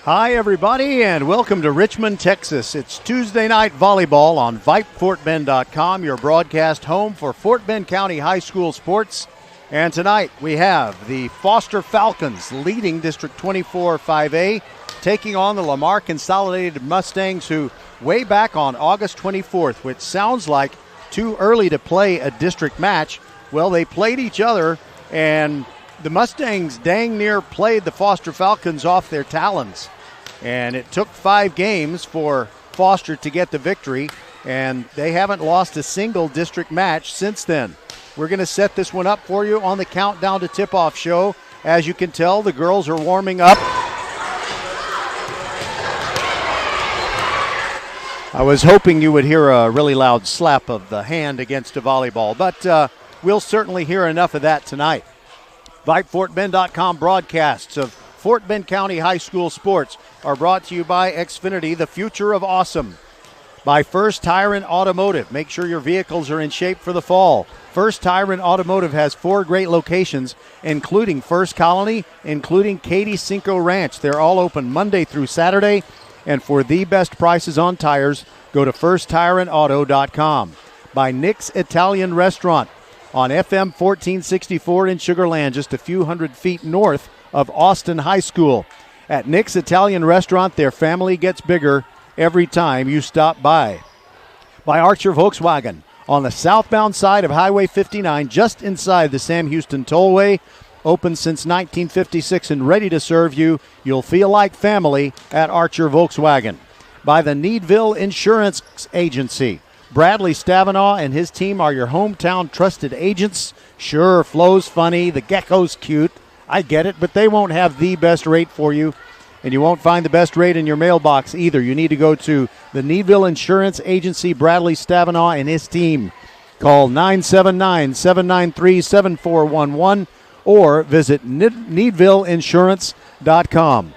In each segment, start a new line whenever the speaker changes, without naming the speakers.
Hi, everybody, and welcome to Richmond, Texas. It's Tuesday night volleyball on VypeFortBend.com, your broadcast home for Fort Bend County High School sports. And tonight we have the Foster Falcons leading District 24 5A, taking on the Lamar Consolidated Mustangs, who way back on August 24th, which sounds like too early to play a district match. Well, they played each other, and the Mustangs dang near played the Foster Falcons off their talons. And it took 5 games for Foster to get the victory, and they haven't lost a single district match since then. We're going to set this one up for you on the Countdown to Tip-Off show. As you can tell, the girls are warming up. I was hoping you would hear a really loud slap of the hand against a volleyball, but we'll certainly hear enough of that tonight. VypeFortBend.com broadcasts of Fort Bend County High School sports are brought to you by Xfinity, the future of awesome. By First Tire and Automotive. Make sure your vehicles are in shape for the fall. First Tire and Automotive has 4 great locations, including First Colony, including Katy Cinco Ranch. They're all open Monday through Saturday. And for the best prices on tires, go to firsttireandauto.com. By Nick's Italian Restaurant on FM 1464 in Sugar Land, just a few hundred feet north of Austin High School. At Nick's Italian Restaurant, their family gets bigger every time you stop by. By Archer Volkswagen on the southbound side of Highway 59, just inside the Sam Houston Tollway. Open since 1956 and ready to serve you. You'll feel like family at Archer Volkswagen. By the Needville Insurance Agency. Bradley Stavanaugh and his team are your hometown trusted agents. Sure, Flo's funny, the gecko's cute. I get it, but they won't have the best rate for you, and you won't find the best rate in your mailbox either. You need to go to the Needville Insurance Agency, Bradley Stavanaugh and his team. Call 979-793-7411 or visit needvilleinsurance.com.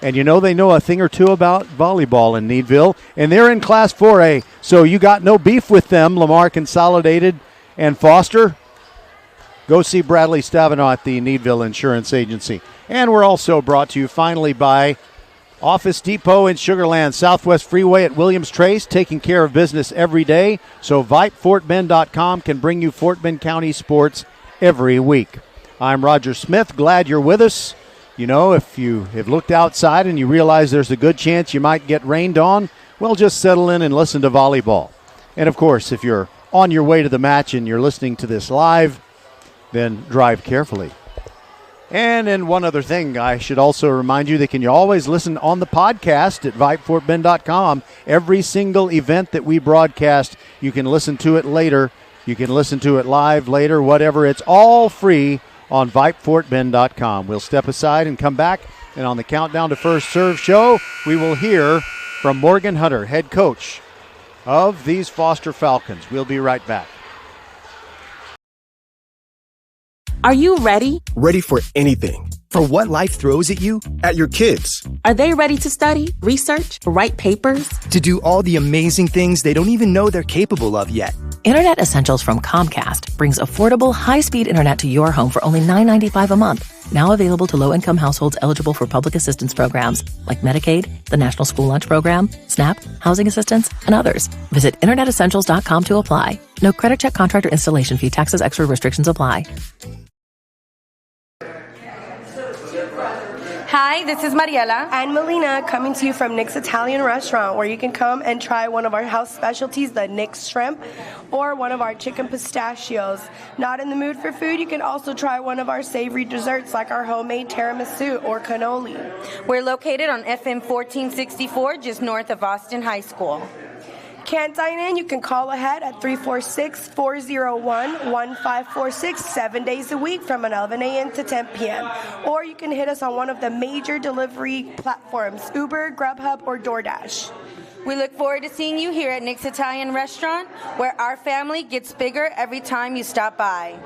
And you know they know a thing or two about volleyball in Needville, and they're in Class 4A, so you got no beef with them, Lamar Consolidated and Foster. Go see Bradley Stavanaugh at the Needville Insurance Agency. And we're also brought to you finally by Office Depot in Sugar Land, Southwest Freeway at Williams Trace, taking care of business every day. So VypeFortBend.com can bring you Fort Bend County sports every week. I'm Roger Smith. Glad you're with us. You know, if you have looked outside and you realize there's a good chance you might get rained on, well, just settle in and listen to volleyball. And, of course, if you're on your way to the match and you're listening to this live, then drive carefully. And then one other thing, I should also remind you that you always listen on the podcast at VypeFortBend.com. Every single event that we broadcast, you can listen to it later. You can listen to it live later, whatever. It's all free on VypeFortBend.com. We'll step aside and come back, and on the Countdown to First Serve show, we will hear from Morgan Hunter, head coach of these Foster Falcons. We'll be right back.
Are you ready?
Ready for anything. For what life throws at you, at your kids.
Are they ready to study, research, write papers?
To do all the amazing things they don't even know they're capable of yet.
Internet Essentials from Comcast brings affordable, high-speed internet to your home for only $9.95 a month. Now available to low-income households eligible for public assistance programs like Medicaid, the National School Lunch Program, SNAP, housing assistance, and others. Visit InternetEssentials.com to apply. No credit check, contract, or installation fee. Taxes, extra restrictions apply.
Hi, this is Mariela
and Melina coming to you from Nick's Italian Restaurant, where you can come and try one of our house specialties, the Nick's Shrimp, or one of our chicken pistachios. Not in the mood for food, you can also try one of our savory desserts like our homemade tiramisu or cannoli.
We're located on FM 1464, just north of Austin High School.
Can't dine in? You can call ahead at 346-401-1546 7 days a week from 11 a.m. to 10 p.m. Or you can hit us on one of the major delivery platforms, Uber, Grubhub, or DoorDash.
We look forward to seeing you here at Nick's Italian Restaurant, where our family gets bigger every time you stop by.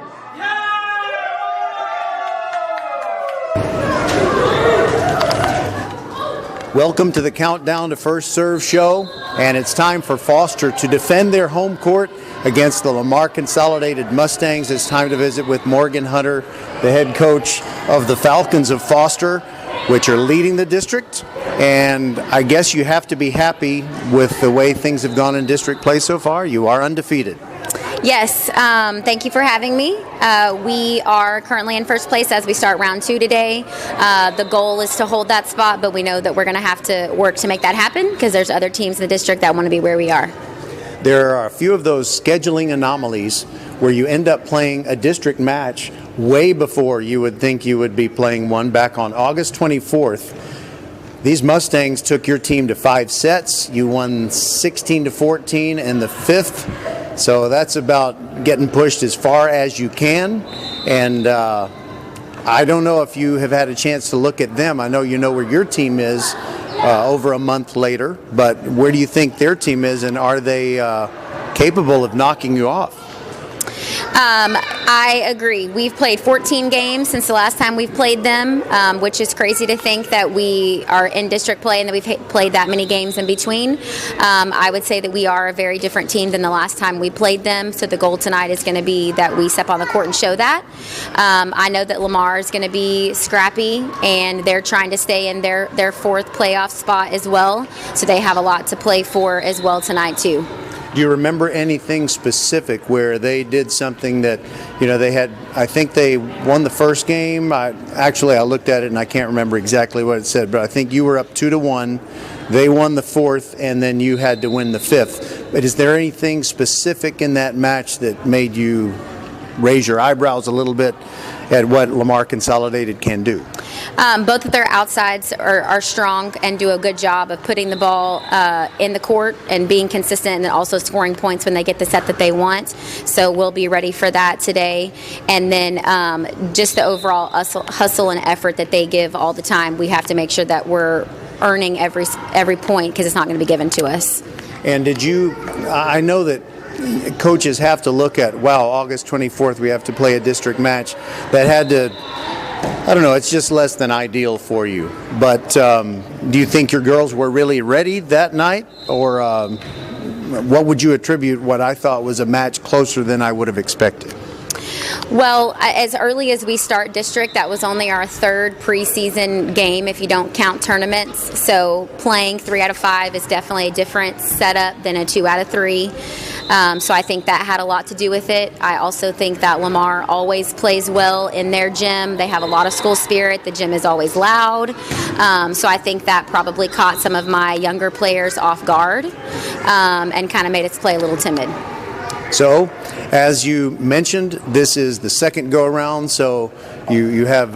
Welcome to the Countdown to First Serve show, and it's time for Foster to defend their home court against the Lamar Consolidated Mustangs. It's time to visit with Morgan Hunter, the head coach of the Falcons of Foster. which are leading the district. And I guess you have to be happy with the way things have gone in district play so far. You are undefeated.
Yes, thank you for having me. We are currently in first place as we start round 2 today. The goal is to hold that spot, but we know that we're going to have to work to make that happen because there's other teams in the district that want to be where we are.
There are a few of those scheduling anomalies where you end up playing a district match way before you would think you would be playing one. Back on August 24th, these Mustangs took your team to 5 sets. You won 16-14 in the 5th. So that's about getting pushed as far as you can. And I don't know if you have had a chance to look at them. I know you know where your team is over a month later, but where do you think their team is, and are they capable of knocking you off?
I agree. We've played 14 games since the last time we've played them, which is crazy to think that we are in district play and that we've played that many games in between. I would say that we are a very different team than the last time we played them, so the goal tonight is going to be that we step on the court and show that. I know that Lamar is going to be scrappy, and they're trying to stay in their 4th playoff spot as well, so they have a lot to play for as well tonight too.
Do you remember anything specific where they did something that, they had, I think they won the first game. I looked at it and I can't remember exactly what it said, but I think you were up 2-1. They won the 4th, and then you had to win the 5th. But is there anything specific in that match that made you raise your eyebrows a little bit at what Lamar Consolidated can do?
Both of their outsides are strong and do a good job of putting the ball in the court and being consistent, and then also scoring points when they get the set that they want. So we'll be ready for that today. And then just the overall hustle and effort that they give all the time, we have to make sure that we're earning every point because it's not going to be given to us.
And I know that coaches have to look at, August 24th we have to play a district match that had to, I don't know, it's just less than ideal for you. But do you think your girls were really ready that night? Or what would you attribute what I thought was a match closer than I would have expected?
Well, as early as we start district, that was only our 3rd preseason game if you don't count tournaments. So playing 3 out of 5 is definitely a different setup than a 2 out of 3. So I think that had a lot to do with it. I also think that Lamar always plays well in their gym. They have a lot of school spirit. The gym is always loud. So I think that probably caught some of my younger players off guard and kind of made us play a little timid.
So, as you mentioned, this is the second go-around, so you have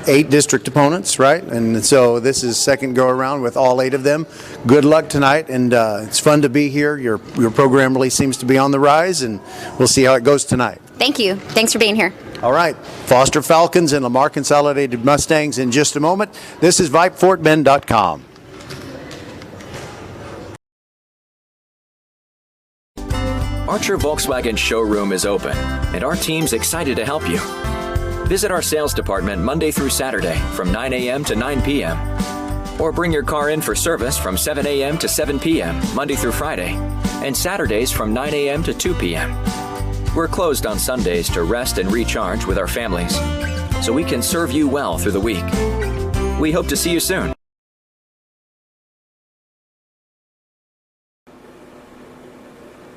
8 district opponents, right? And so this is second go-around with all 8 of them. Good luck tonight, and it's fun to be here. Your program really seems to be on the rise, and we'll see how it goes tonight.
Thank you. Thanks for being here.
All right. Foster Falcons and Lamar Consolidated Mustangs in just a moment. This is VypeFortBend.com.
Archer Volkswagen showroom is open, and our team's excited to help you. Visit our sales department Monday through Saturday from 9 a.m. to 9 p.m. Or bring your car in for service from 7 a.m. to 7 p.m. Monday through Friday, and Saturdays from 9 a.m. to 2 p.m. We're closed on Sundays to rest and recharge with our families, so we can serve you well through the week. We hope to see you soon.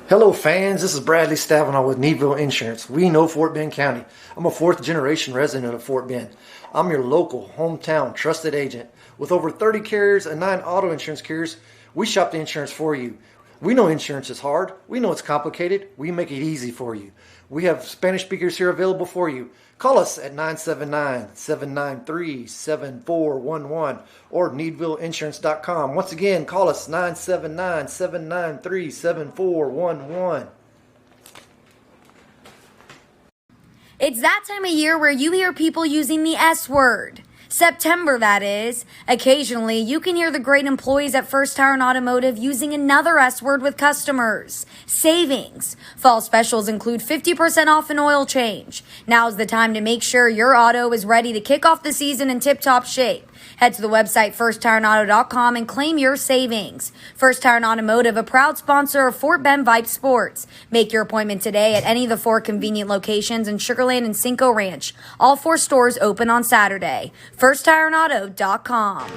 Hello fans, this is Bradley Stavanaugh with Needville Insurance. We know Fort Bend County. I'm a 4th generation resident of Fort Bend. I'm your local, hometown, trusted agent. With over 30 carriers and 9 auto insurance carriers, we shop the insurance for you. We know insurance is hard. We know it's complicated. We make it easy for you. We have Spanish speakers here available for you. Call us at 979-793-7411 or needvilleinsurance.com. Once again, call us 979-793-7411.
It's that time of year where you hear people using the S word. September, that is. Occasionally, you can hear the great employees at First Tire and Automotive using another S word with customers. Savings. Fall specials include 50% off an oil change. Now's the time to make sure your auto is ready to kick off the season in tip-top shape. Head to the website firsttireandauto.com and claim your savings. First Tire and Automotive, a proud sponsor of Fort Bend Vype Sports. Make your appointment today at any of the 4 convenient locations in Sugar Land and Cinco Ranch. All 4 stores open on Saturday. firsttireandauto.com.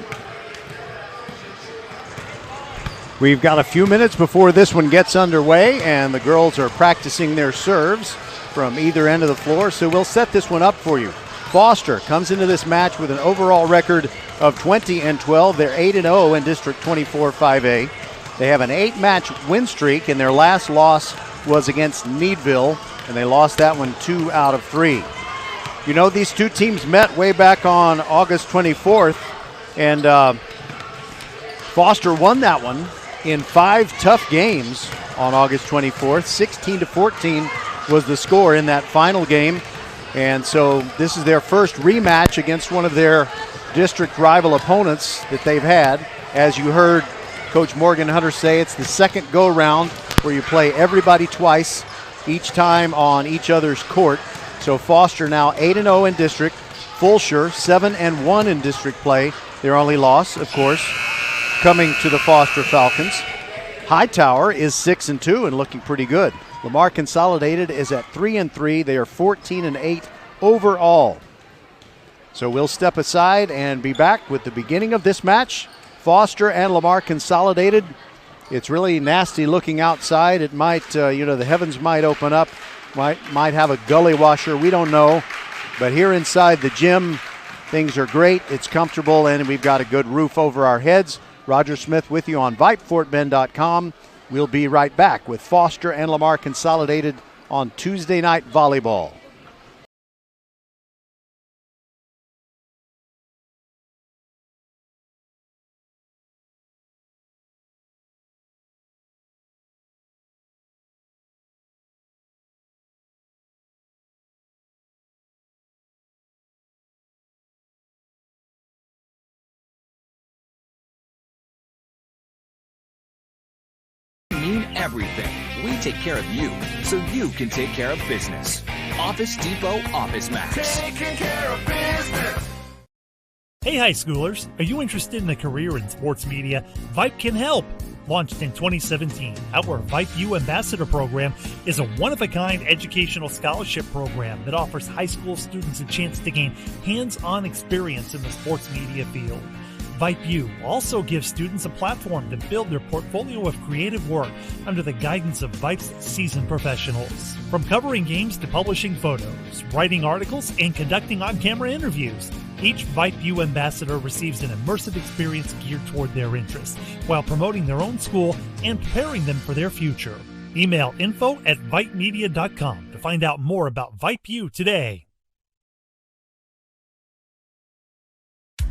We've got a few minutes before this one gets underway, and the girls are practicing their serves from either end of the floor, so we'll set this one up for you. Foster comes into this match with an overall record of 20-12. They're 8-0 in District 24 5A. They have an 8-match win streak, and their last loss was against Needville, and they lost that one 2 out of 3. You know, these two teams met way back on August 24th, and Foster won that one in 5 tough games on August 24th. 16-14 was the score in that final game. And so this is their first rematch against one of their district rival opponents that they've had. As you heard Coach Morgan Hunter say, it's the second go-round where you play everybody twice, each time on each other's court. So Foster now 8-0 in district. Fulshire 7-1 in district play. Their only loss, of course, coming to the Foster Falcons. Hightower is 6-2 and looking pretty good. Lamar Consolidated is at 3-3. They are 14-8 overall. So we'll step aside and be back with the beginning of this match. Foster and Lamar Consolidated. It's really nasty looking outside. It might, the heavens might open up. Might have a gully washer. We don't know. But here inside the gym, things are great. It's comfortable, and we've got a good roof over our heads. Roger Smith with you on VypeFortBend.com. We'll be right back with Foster and Lamar Consolidated on Tuesday Night Volleyball.
Everything. We take care of you, so you can take care of business. Office Depot Office Max. Taking care of business.
Hey high schoolers, are you interested in a career in sports media? Vype can help. Launched in 2017, our Vype U Ambassador Program is a one-of-a-kind educational scholarship program that offers high school students a chance to gain hands-on experience in the sports media field. Vype U also gives students a platform to build their portfolio of creative work under the guidance of Vype's seasoned professionals. From covering games to publishing photos, writing articles, and conducting on-camera interviews, each Vype U ambassador receives an immersive experience geared toward their interests, while promoting their own school and preparing them for their future. Email info@vypemedia.com to find out more about Vype U today.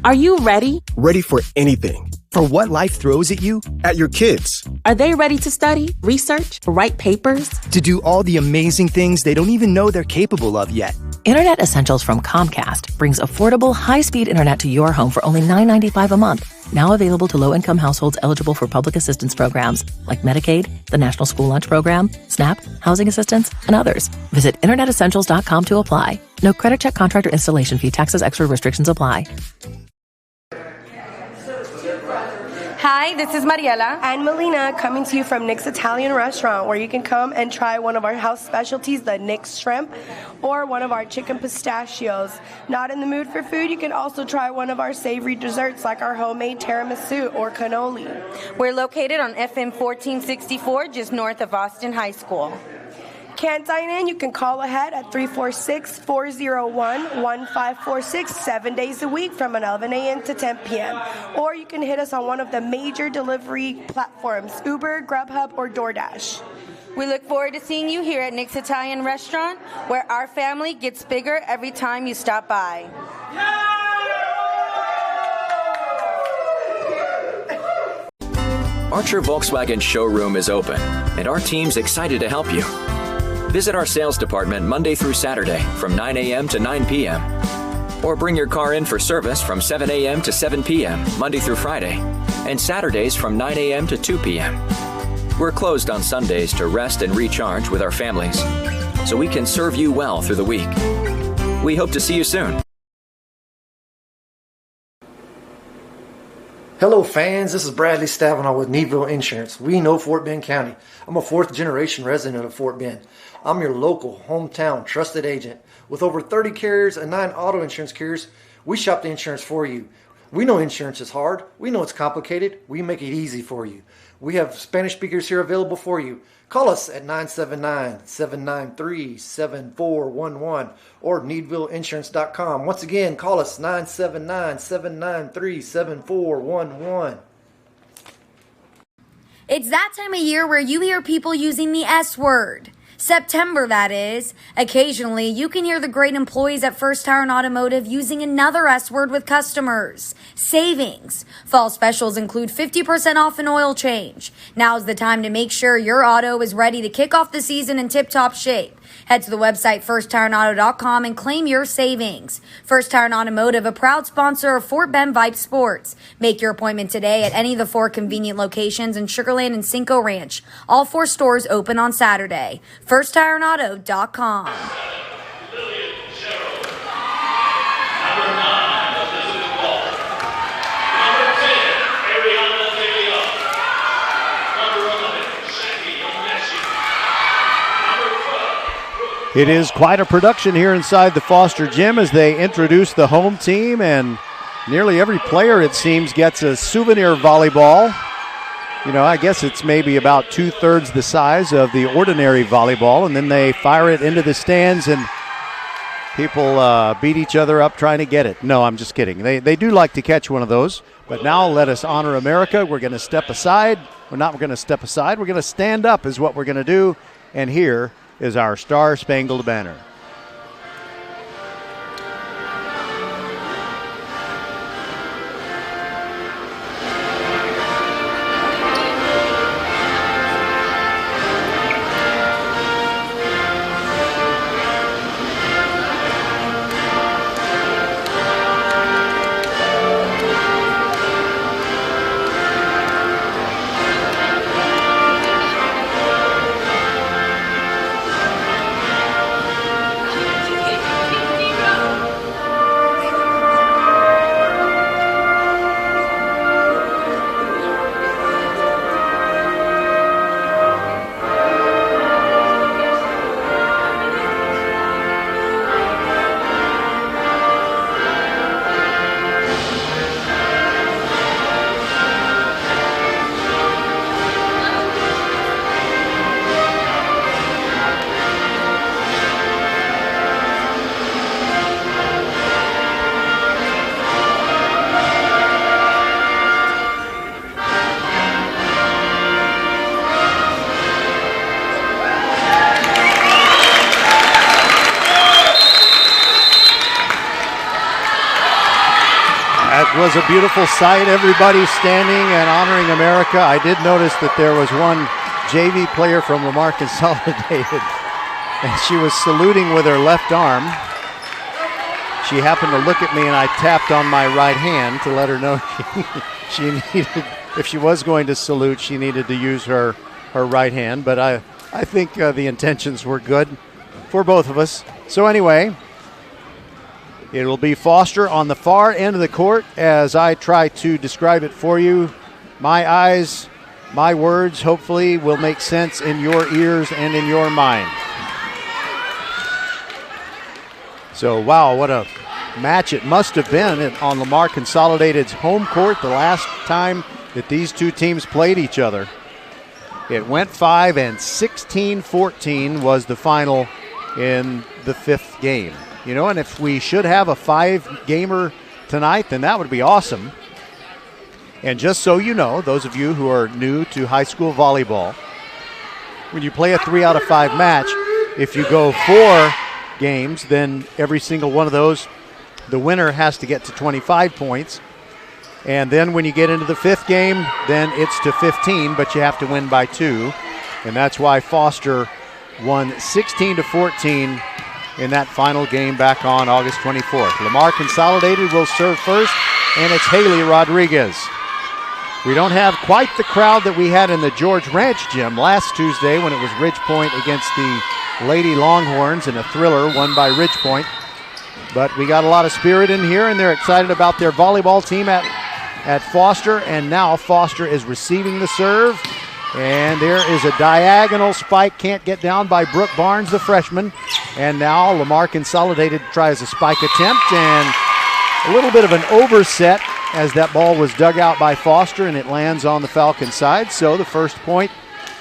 Are you ready?
Ready for anything. For what life throws at you, at your kids.
Are they ready to study, research, write papers?
To do all the amazing things they don't even know they're capable of yet.
Internet Essentials from Comcast brings affordable, high-speed internet to your home for only $9.95 a month. Now available to low-income households eligible for public assistance programs like Medicaid, the National School Lunch Program, SNAP, housing assistance, and others. Visit InternetEssentials.com to apply. No credit check, contract, or installation fee. Taxes, extra restrictions apply.
Hi, this is Mariela
and Melina coming to you from Nick's Italian Restaurant, where you can come and try one of our house specialties, the Nick's Shrimp, or one of our chicken pistachios. Not in the mood for food? You can also try one of our savory desserts like our homemade tiramisu or cannoli.
We're located on FM 1464, just north of Austin High School.
Can't dine in? You can call ahead at 346-401-1546 7 days a week from 11 a.m. to 10 p.m. Or you can hit us on one of the major delivery platforms, Uber, Grubhub, or DoorDash.
We look forward to seeing you here at Nick's Italian Restaurant, where our family gets bigger every time you stop by.
Archer Volkswagen showroom is open, and our team's excited to help you. Visit our sales department Monday through Saturday from 9 a.m. to 9 p.m. Or bring your car in for service from 7 a.m. to 7 p.m. Monday through Friday, and Saturdays from 9 a.m. to 2 p.m. We're closed on Sundays to rest and recharge with our families, so we can serve you well through the week. We hope to see you soon.
Hello fans, this is Bradley Stavanaugh with Needville Insurance. We know Fort Bend County. I'm a 4th generation resident of Fort Bend. I'm your local, hometown, trusted agent. With over 30 carriers and 9 auto insurance carriers, we shop the insurance for you. We know insurance is hard. We know it's complicated. We make it easy for you. We have Spanish speakers here available for you. Call us at 979-793-7411 or needvilleinsurance.com. Once again, call us 979-793-7411.
It's that time of year where you hear people using the S word. September, that is. Occasionally, you can hear the great employees at First Tire and Automotive using another S word with customers. Savings. Fall specials include 50% off an oil change. Now's the time to make sure your auto is ready to kick off the season in tip-top shape. Head to the website firsttireandauto.com and claim your savings. First Tire and Automotive, a proud sponsor of Fort Bend Vype Sports. Make your appointment today at any of the 4 convenient locations in Sugar Land and Cinco Ranch. All 4 stores open on Saturday. firsttireandauto.com.
It is quite a production here inside the Foster Gym as they introduce the home team, and nearly every player, it seems, gets a souvenir volleyball. You know, I guess it's maybe about 2/3 the size of the ordinary volleyball, and then they fire it into the stands, and people beat each other up trying to get it. No, I'm just kidding. They do like to catch one of those. But now let us honor America. We're going to step aside. We're not going to step aside. We're going to stand up is what we're going to do, and here is our Star-Spangled Banner. Was a beautiful sight, everybody standing and honoring America. I did notice that there was one JV player from Lamar Consolidated, and she was saluting with her left arm. She happened to look at me, and I tapped on my right hand to let her know she needed, if she was going to salute, she needed to use her right hand. But I think the intentions were good for both of us. So anyway, it will be Foster on the far end of the court as I try to describe it for you. My eyes, my words, hopefully will make sense in your ears and in your mind. So, wow, what a match it must have been on Lamar Consolidated's home court the last time that these two teams played each other. It went 5, and 16-14 was the final in the 5th game. You know, and if we should have a 5-gamer tonight, then that would be awesome. And just so you know, those of you who are new to high school volleyball, when you play a 3 out of 5 match, if you go 4 games, then every single one of those, the winner has to get to 25 points. And then when you get into the 5th game, then it's to 15, but you have to win by 2. And that's why Foster won 16-14 in that final game back on August 24th. Lamar Consolidated will serve first, and it's Haley Rodriguez. We don't have quite the crowd that we had in the George Ranch Gym last Tuesday when it was Ridge Point against the Lady Longhorns in a thriller won by Ridge Point. But we got a lot of spirit in here, and they're excited about their volleyball team at at Foster, and now Foster is receiving the serve. And there is a diagonal spike, can't get down by Brooke Barnes, the freshman. And now Lamar Consolidated tries a spike attempt, and a little bit of an overset as that ball was dug out by Foster, and it lands on the Falcon side. So the first point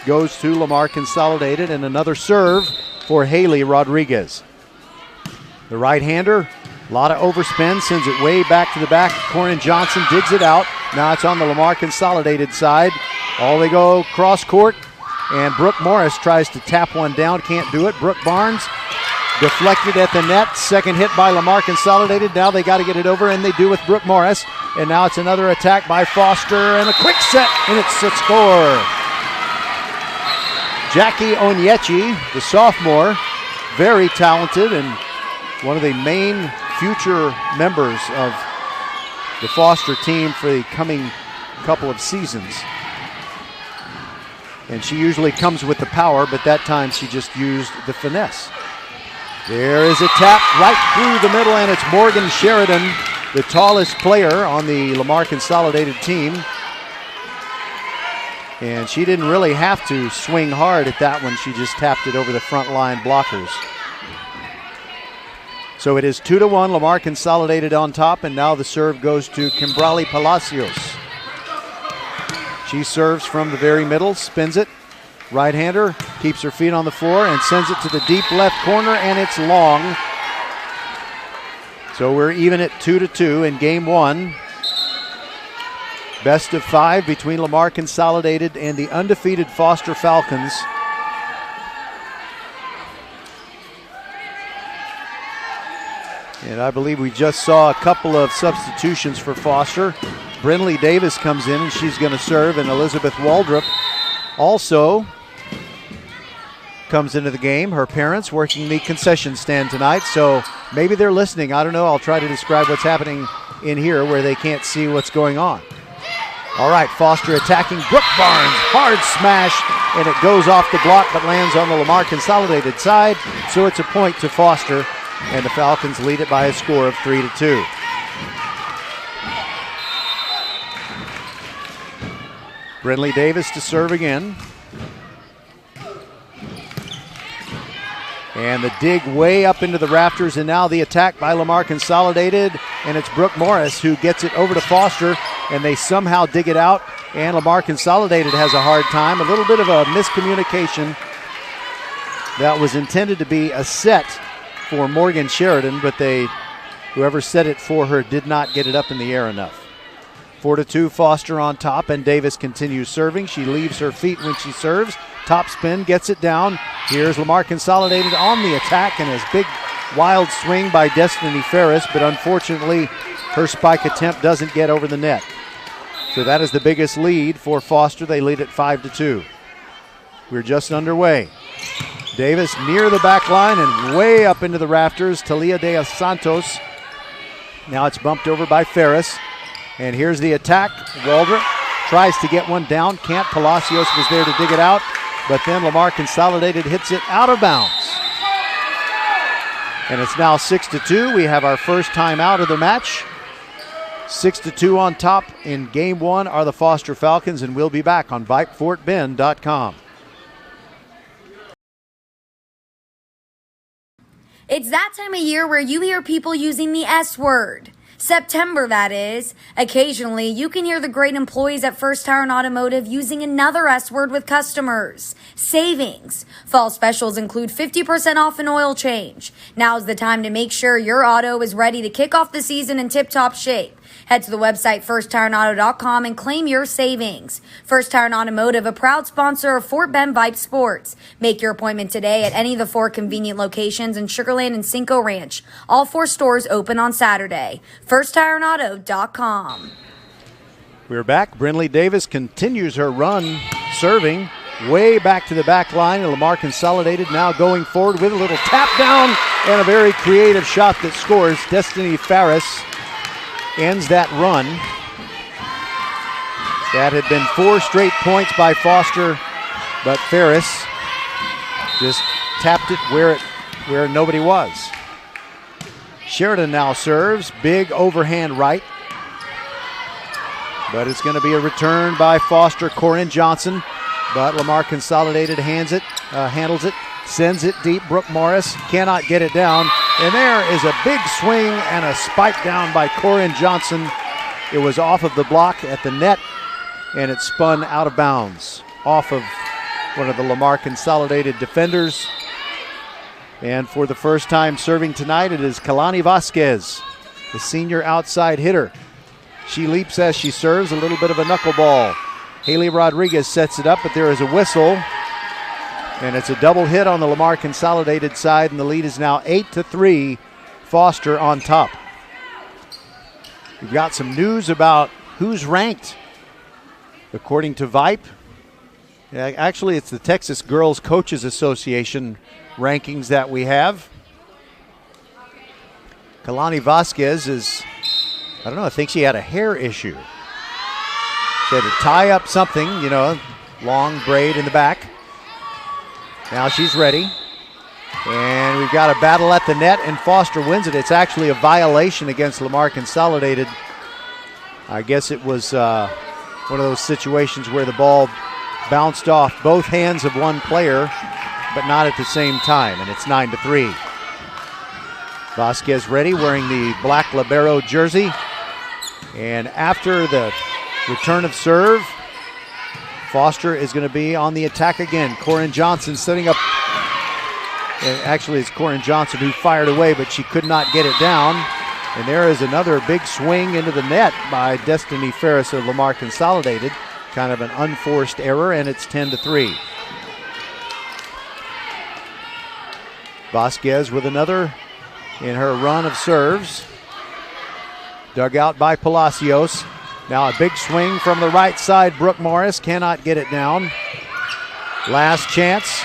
goes to Lamar Consolidated, and another serve for Haley Rodriguez. The right-hander, a lot of overspin, sends it way back to the back. Corin Johnson digs it out. Now it's on the Lamar Consolidated side. All they go cross court, and Brooke Morris tries to tap one down, can't do it. Brooke Barnes deflected at the net. Second hit by Lamar Consolidated. Now they got to get it over, and they do with Brooke Morris. And now it's another attack by Foster, and a quick set, and it's a score. Jackie Onyechi, the sophomore, very talented and one of the main future members of the Foster team for the coming couple of seasons. And she usually comes with the power, but that time she just used the finesse. There is a tap right through the middle, and it's Morgan Sheridan, the tallest player on the Lamar Consolidated team. And she didn't really have to swing hard at that one. She just tapped it over the front line blockers. So it is 2-1, Lamar Consolidated on top, and now the serve goes to Kimbrali Palacios. She serves from the very middle, spins it. Right-hander keeps her feet on the floor and sends it to the deep left corner, and it's long. So we're even at 2-2 in game one. Best of 5 between Lamar Consolidated and the undefeated Foster Falcons. And I believe we just saw a couple of substitutions for Foster. Brinley Davis comes in, and she's going to serve, and Elizabeth Waldrop also comes into the game. Her parents working the concession stand tonight, so maybe they're listening. I don't know. I'll try to describe what's happening in here where they can't see what's going on. All right, Foster attacking Brooke Barnes. Hard smash, and it goes off the block but lands on the Lamar Consolidated side. So it's a point to Foster, and the Falcons lead it by a score of 3-2. Brinley Davis to serve again. And the dig way up into the rafters, and now the attack by Lamar Consolidated, and it's Brooke Morris who gets it over to Foster, and they somehow dig it out, and Lamar Consolidated has a hard time. A little bit of a miscommunication. That was intended to be a set for Morgan Sheridan, but whoever set it for her did not get it up in the air enough. 4-2, Foster on top, and Davis continues serving. She leaves her feet when she serves. Top spin, gets it down. Here's Lamar Consolidated on the attack, and his big wild swing by Destiny Ferris, but unfortunately her spike attempt doesn't get over the net. So that is the biggest lead for Foster. They lead at 5-2. We're just underway. Davis near the back line and way up into the rafters. Talia de Santos. Now it's bumped over by Ferris. And here's the attack. Waldrop tries to get one down. Can't. Palacios was there to dig it out. But then Lamar Consolidated hits it out of bounds. And it's now 6-2. We have our first timeout of the match. 6-2 on top in game one are the Foster Falcons, and we'll be back on VypeFortBend.com.
It's that time of year where you hear people using the S word. September, that is. Occasionally, you can hear the great employees at First Tire and Automotive using another S word with customers. Savings. Fall specials include 50% off an oil change. Now's the time to make sure your auto is ready to kick off the season in tip-top shape. Head to the website firsttireandauto.com and claim your savings. First Tire and Automotive, a proud sponsor of Fort Bend Vype Sports. Make your appointment today at any of the 4 convenient locations in Sugar Land and Cinco Ranch. All 4 stores open on Saturday. firsttireandauto.com.
We're back. Brinley Davis continues her run, serving way back to the back line. And Lamar Consolidated now going forward with a little tap down and a very creative shot that scores. Destiny Ferris ends that run. That had been 4 straight points by Foster, but Ferris just tapped it where nobody was. Sheridan now serves. Big overhand right. But it's going to be a return by Foster Corin Johnson. But Lamar Consolidated handles it, sends it deep. Brooke Morris cannot get it down. And there is a big swing and a spike down by Corin Johnson. It was off of the block at the net, and it spun out of bounds off of one of the Lamar Consolidated defenders. And for the first time serving tonight, it is Kalani Vasquez, the senior outside hitter. She leaps as she serves, a little bit of a knuckleball. Haley Rodriguez sets it up, but there is a whistle. And it's a double hit on the Lamar Consolidated side, and the lead is now 8-3, Foster on top. We've got some news about who's ranked. According to Vype, actually it's the Texas Girls Coaches Association rankings that we have. Kalani Vasquez is, I don't know, I think she had a hair issue. She had to tie up something, long braid in the back. Now she's ready. And we've got a battle at the net, and Foster wins it. It's actually a violation against Lamar Consolidated. I guess it was one of those situations where the ball bounced off both hands of one player, but not at the same time, and it's 9-3. Vasquez ready, wearing the black libero jersey. And after the return of serve, Foster is going to be on the attack again. Corin Johnson setting up. Actually, it's Corin Johnson who fired away, but she could not get it down. And there is another big swing into the net by Destiny Ferris of Lamar Consolidated. Kind of an unforced error, and it's 10-3. Vasquez with another in her run of serves. Dug out by Palacios. Now a big swing from the right side. Brooke Morris cannot get it down. Last chance.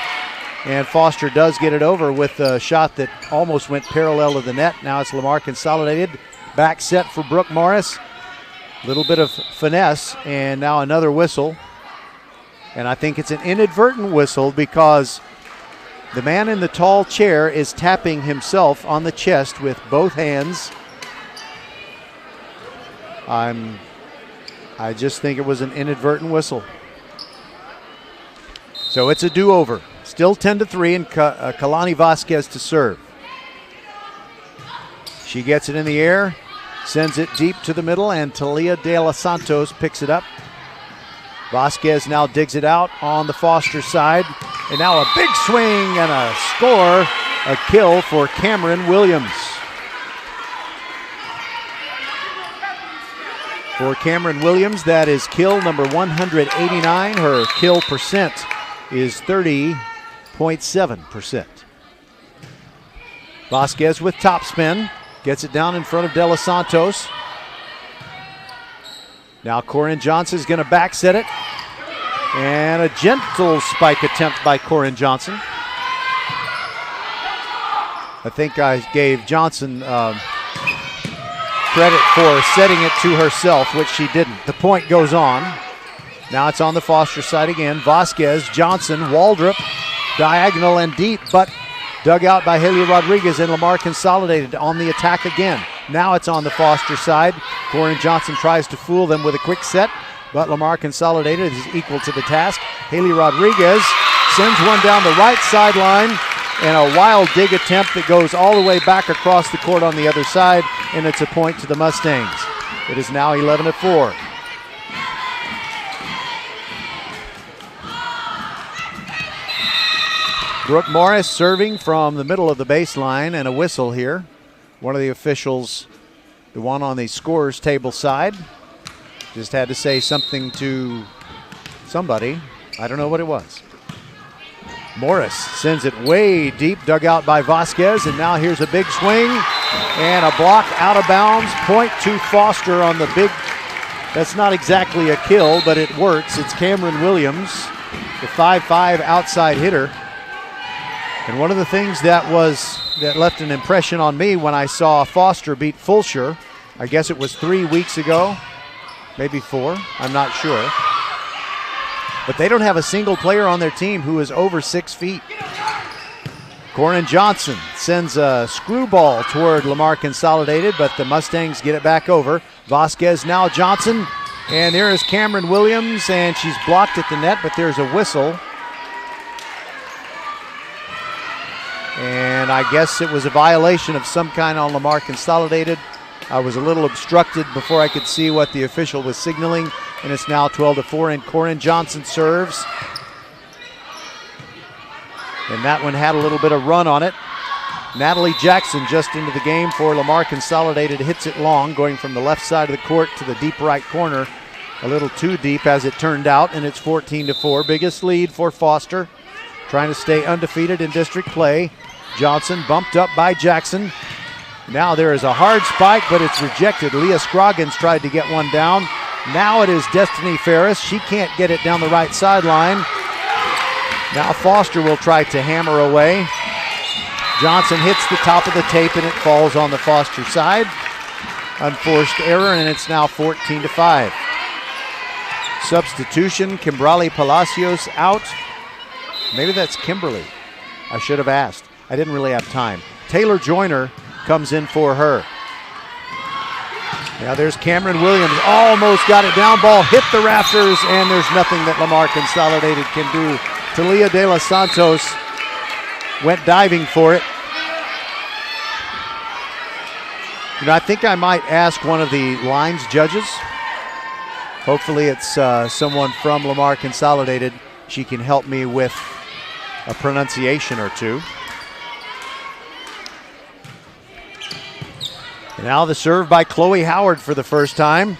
And Foster does get it over with a shot that almost went parallel to the net. Now it's Lamar Consolidated. Back set for Brooke Morris. Little bit of finesse, and now another whistle. And I think it's an inadvertent whistle because the man in the tall chair is tapping himself on the chest with both hands. I just think it was an inadvertent whistle. So it's a do-over. Still 10-3, and Kalani Vasquez to serve. She gets it in the air, sends it deep to the middle, and Talia de los Santos picks it up. Vasquez now digs it out on the Foster side. And now a big swing and a score, a kill for Cameron Williams. For Cameron Williams, that is kill number 189. Her kill percent is 30.7%. Vasquez with topspin. Gets it down in front of De Los Santos. Now Corin Johnson is going to back set it. And a gentle spike attempt by Corin Johnson. I think I gave Johnson credit for setting it to herself, which she didn't. The point goes on. Now it's on the Foster side again. Vasquez, Johnson, Waldrop, diagonal and deep, but dug out by Haley Rodriguez, and Lamar Consolidated on the attack again. Now it's on the Foster side. Corin Johnson tries to fool them with a quick set, but Lamar Consolidated is equal to the task. Haley Rodriguez sends one down the right sideline, and a wild dig attempt that goes all the way back across the court on the other side, and it's a point to the Mustangs. It is now 11-4. Brooke Morris serving from the middle of the baseline, and a whistle here. One of the officials, the one on the scorer's table side, just had to say something to somebody. I don't know what it was. Morris sends it way deep, dug out by Vasquez, and now here's a big swing and a block out of bounds. Point to Foster on the big, that's not exactly a kill, but it works. It's Cameron Williams, the 5'5" outside hitter. And one of the things that left an impression on me when I saw Foster beat Fulsher, I guess it was 3 weeks ago, maybe 4, I'm not sure. But they don't have a single player on their team who is over 6 feet. Corin Johnson sends a screwball toward Lamar Consolidated, but the Mustangs get it back over. Vasquez now Johnson And there is Cameron Williams, and she's blocked at the net, but there's a whistle. And I guess it was a violation of some kind on Lamar Consolidated. I was a little obstructed before I could see what the official was signaling, and it's now 12-4, and Corinne Johnson serves. And that one had a little bit of run on it. Natalie Jackson just into the game for Lamar Consolidated, hits it long, going from the left side of the court to the deep right corner. A little too deep as it turned out, and it's 14-4. Biggest lead for Foster, trying to stay undefeated in district play. Johnson bumped up by Jackson. Now there is a hard spike, but it's rejected. Leah Scroggins tried to get one down. Now it is Destiny Ferris. She can't get it down the right sideline. Now Foster will try to hammer away. Johnson hits the top of the tape, and it falls on the Foster side. Unforced error, and it's now 14-5. Substitution, Kimberly Palacios out. Maybe that's Kimberly. I should have asked. I didn't really have time. Taylor Joyner comes in for her. Now there's Cameron Williams. Almost got it down. Ball hit the rafters, and there's nothing that Lamar Consolidated can do. Talia De Los Santos went diving for it. You know, I think I might ask one of the lines judges. Hopefully it's someone from Lamar Consolidated. She can help me with a pronunciation or two. And now the serve by Chloe Howard for the first time.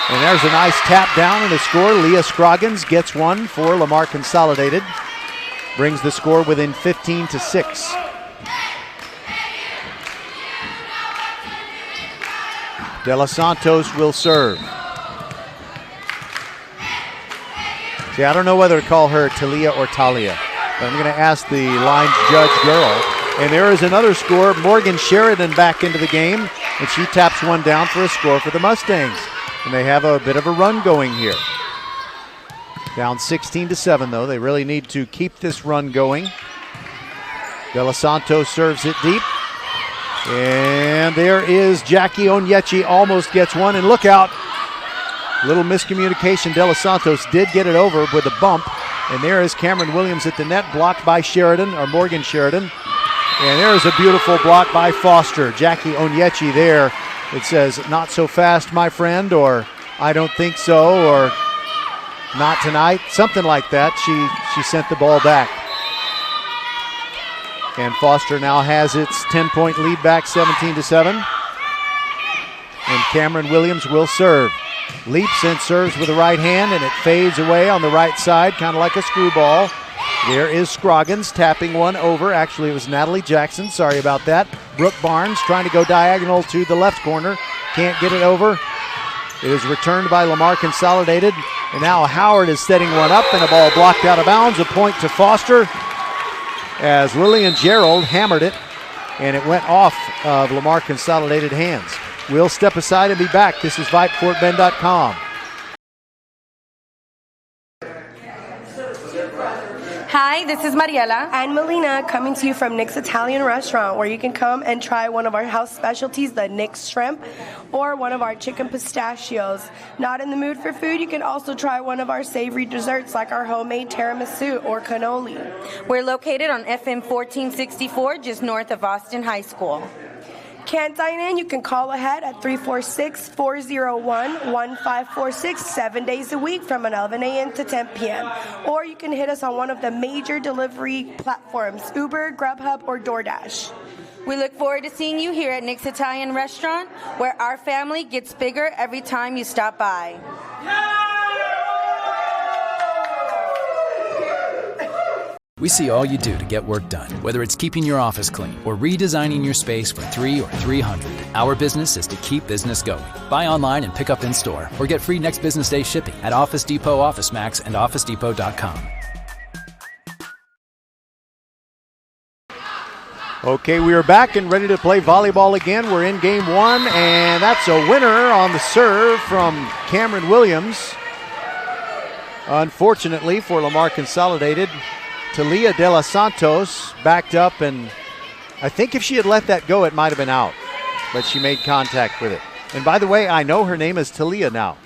And there's a nice tap down and a score. Leah Scroggins gets one for Lamar Consolidated. Brings the score within 15-6. De Los Santos will serve. See, I don't know whether to call her Talia or Talia, but I'm going to ask the line judge girl. And there is another score. Morgan Sheridan back into the game, and she taps one down for a score for the Mustangs. And they have a bit of a run going here. Down 16-7, though. They really need to keep this run going. De Los Santos serves it deep. And there is Jackie Onyechi, almost gets one. And look out. Little miscommunication. De Los Santos did get it over with a bump. And there is Cameron Williams at the net, blocked by Sheridan, or Morgan Sheridan. And there is a beautiful block by Foster. Jackie Onyechi there. It says, "Not so fast, my friend," or "I don't think so," or "Not tonight," something like that. She sent the ball back. And Foster now has its 10-point lead back, 17-7. And Cameron Williams will serve. Leaps and serves with the right hand, and it fades away on the right side, kind of like a screwball. There is Scroggins tapping one over. Actually, it was Natalie Jackson. Sorry about that. Brooke Barnes trying to go diagonal to the left corner. Can't get it over. It is returned by Lamar Consolidated. And now Howard is setting one up, and a ball blocked out of bounds. A point to Foster as Lillian Gerald hammered it, and it went off of Lamar Consolidated hands. We'll step aside and be back. This is VypeFortBend.com.
Hi, this is Mariela and Melina coming to you from Nick's Italian Restaurant, where you can come and try one of our house specialties, the Nick's Shrimp, or one of our chicken pistachios. Not in the mood for food, you can also try one of our savory desserts like our homemade tiramisu or cannoli.
We're located on FM 1464, just north of Austin High School.
Can't dine in? You can call ahead at 346-401-1546 7 days a week from 11 a.m. to 10 p.m. Or you can hit us on one of the major delivery platforms, Uber, Grubhub, or DoorDash.
We look forward to seeing you here at Nick's Italian Restaurant, where our family gets bigger every time you stop by.
We see all you do to get work done, whether it's keeping your office clean or redesigning your space for 3 or 300. Our business is to keep business going. Buy online and pick up in store, or get free next business day shipping at Office Depot, Office Max, and OfficeDepot.com.
Okay, we are back and ready to play volleyball again. We're in game one, and that's a winner on the serve from Cameron Williams. Unfortunately for Lamar Consolidated, Talia De Los Santos backed up, and I think if she had let that go, it might have been out. But she made contact with it. And by the way, I know her name is Talia now.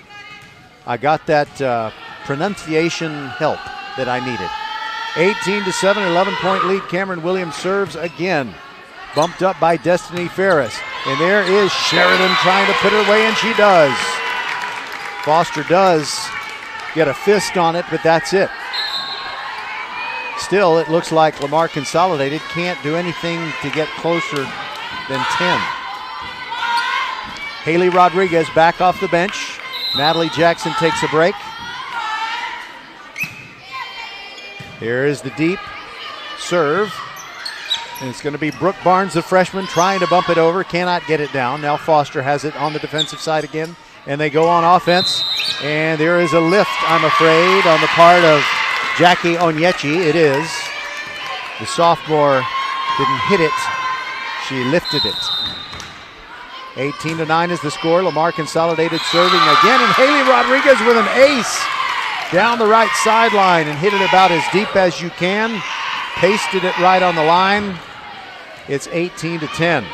I got that pronunciation help that I needed. 18-7, 11-point lead. Cameron Williams serves again. Bumped up by Destiny Ferris. And there is Sheridan trying to put her away, and she does. Foster does get a fist on it, but that's it. Still, it looks like Lamar Consolidated can't do anything to get closer than 10. Haley Rodriguez back off the bench. Natalie Jackson takes a break. Here is the deep serve. And it's going to be Brooke Barnes, the freshman, trying to bump it over. Cannot get it down. Now Foster has it on the defensive side again. And they go on offense. And there is a lift, I'm afraid, on the part of Jackie Onyechi. It is. The sophomore didn't hit it. She lifted it. 18-9 is the score. Lamar Consolidated serving again. And Haley Rodriguez with an ace down the right sideline and hit it about as deep as you can. Pasted it right on the line. It's 18-10.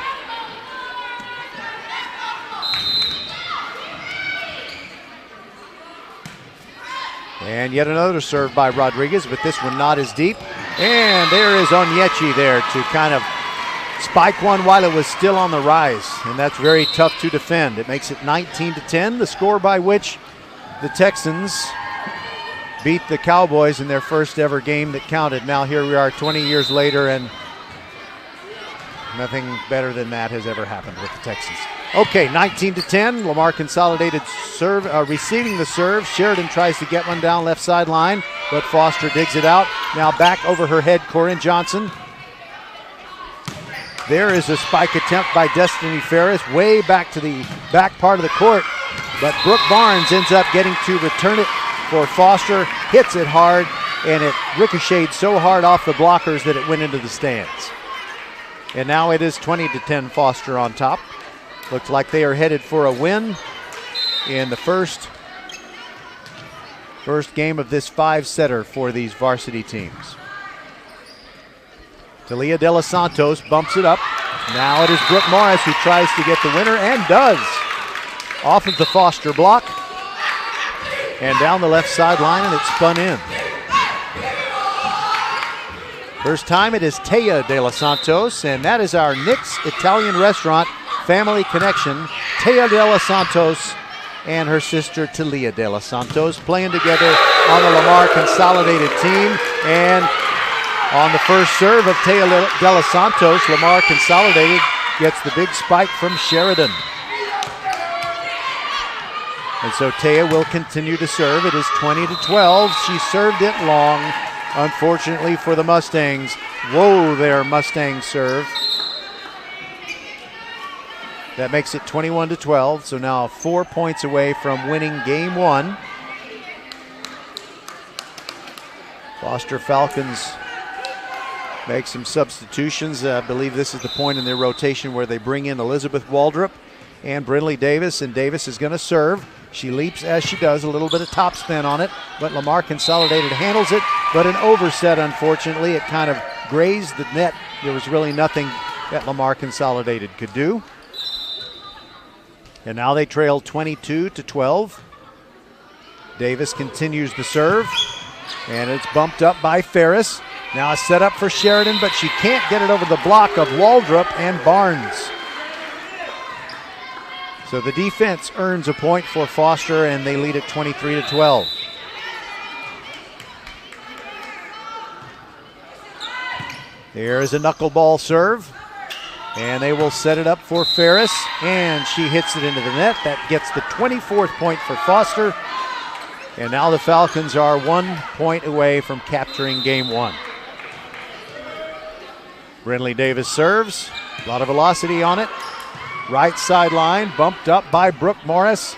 And yet another serve by Rodriguez, but this one not as deep. And there is Onyechi there to kind of spike one while it was still on the rise. And that's very tough to defend. It makes it 19-10, the score by which the Texans beat the Cowboys in their first ever game that counted. Now here we are 20 years later, and nothing better than that has ever happened with the Texans. Okay, 19-10. Lamar Consolidated serve, receiving the serve. Sheridan tries to get one down left sideline, but Foster digs it out. Now back over her head, Corinne Johnson. There is a spike attempt by Destiny Ferris way back to the back part of the court, but Brooke Barnes ends up getting to return it for Foster, hits it hard, and it ricocheted so hard off the blockers that it went into the stands. And now it is 20-10 Foster on top. Looks like they are headed for a win in the first game of this 5-setter for these varsity teams. Talia De Los Santos bumps it up. Now it is Brooke Morris who tries to get the winner and does. Off of the Foster block and down the left sideline, and it's spun in. First time it is Taya De Los Santos, and that is our Nick's Italian Restaurant family connection. Taya De Los Santos and her sister Talia De Los Santos playing together on the Lamar Consolidated team. And on the first serve of Taya De Los Santos, Lamar Consolidated gets the big spike from Sheridan. And so Taya will continue to serve. It is 20-12. She served it long, unfortunately for the Mustangs. Whoa there, Mustang serve. That makes it 21-12, so now 4 points away from winning game one. Foster Falcons make some substitutions. I believe this is the point in their rotation where they bring in Elizabeth Waldrop and Brindley Davis, and Davis is going to serve. She leaps as she does, a little bit of topspin on it, but Lamar Consolidated handles it, but an overset, unfortunately. It kind of grazed the net. There was really nothing that Lamar Consolidated could do. And now they trail 22-12. Davis continues the serve, and it's bumped up by Ferris. Now a set up for Sheridan, but she can't get it over the block of Waldrop and Barnes. So the defense earns a point for Foster, and they lead at 23-12. There is a knuckleball serve, and they will set it up for Ferris, and she hits it into the net. That gets the 24th point for Foster, and now the Falcons are 1 point away from capturing game one. Brindley Davis serves, a lot of velocity on it. Right sideline, bumped up by Brooke Morris,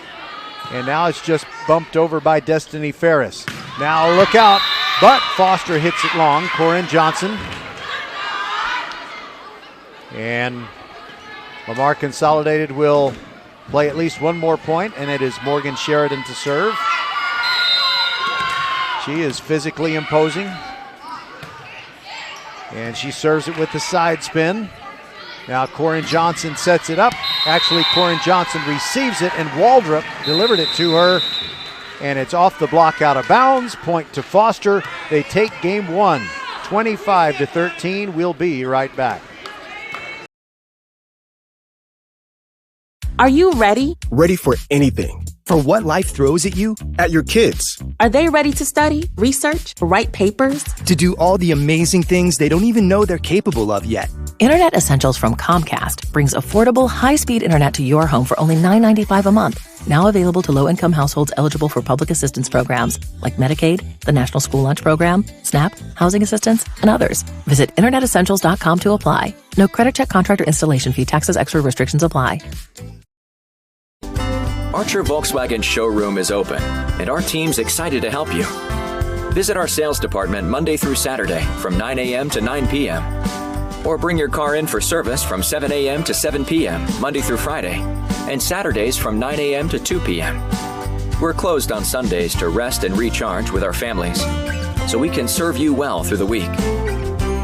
and now it's just bumped over by Destiny Ferris. Now look out, but Foster hits it long. Corinne Johnson. And Lamar Consolidated will play at least one more point, and it is Morgan Sheridan to serve. She is physically imposing, and she serves it with the side spin. Now Corinne Johnson sets it up. Actually, Corinne Johnson receives it, and Waldrop delivered it to her. and it's off the block out of bounds. Point to Foster. They take game one, 25-13. We'll be right back.
Are you ready?
Ready for anything. For what life throws at you, at your kids.
Are they ready to study, research, write papers?
To do all the amazing things they don't even know they're capable of yet.
Internet Essentials from Comcast brings affordable, high-speed internet to your home for only $9.95 a month. Now available to low-income households eligible for public assistance programs like Medicaid, the National School Lunch Program, SNAP, housing assistance, and others. Visit InternetEssentials.com to apply. No credit check, contract, or installation fee. Taxes, extra restrictions apply.
Archer Volkswagen showroom is open, and our team's excited to help you. Visit our sales department Monday through Saturday from 9 a.m. to 9 p.m. Or bring your car in for service from 7 a.m. to 7 p.m. Monday through Friday, and Saturdays from 9 a.m. to 2 p.m. We're closed on Sundays to rest and recharge with our families, so we can serve you well through the week.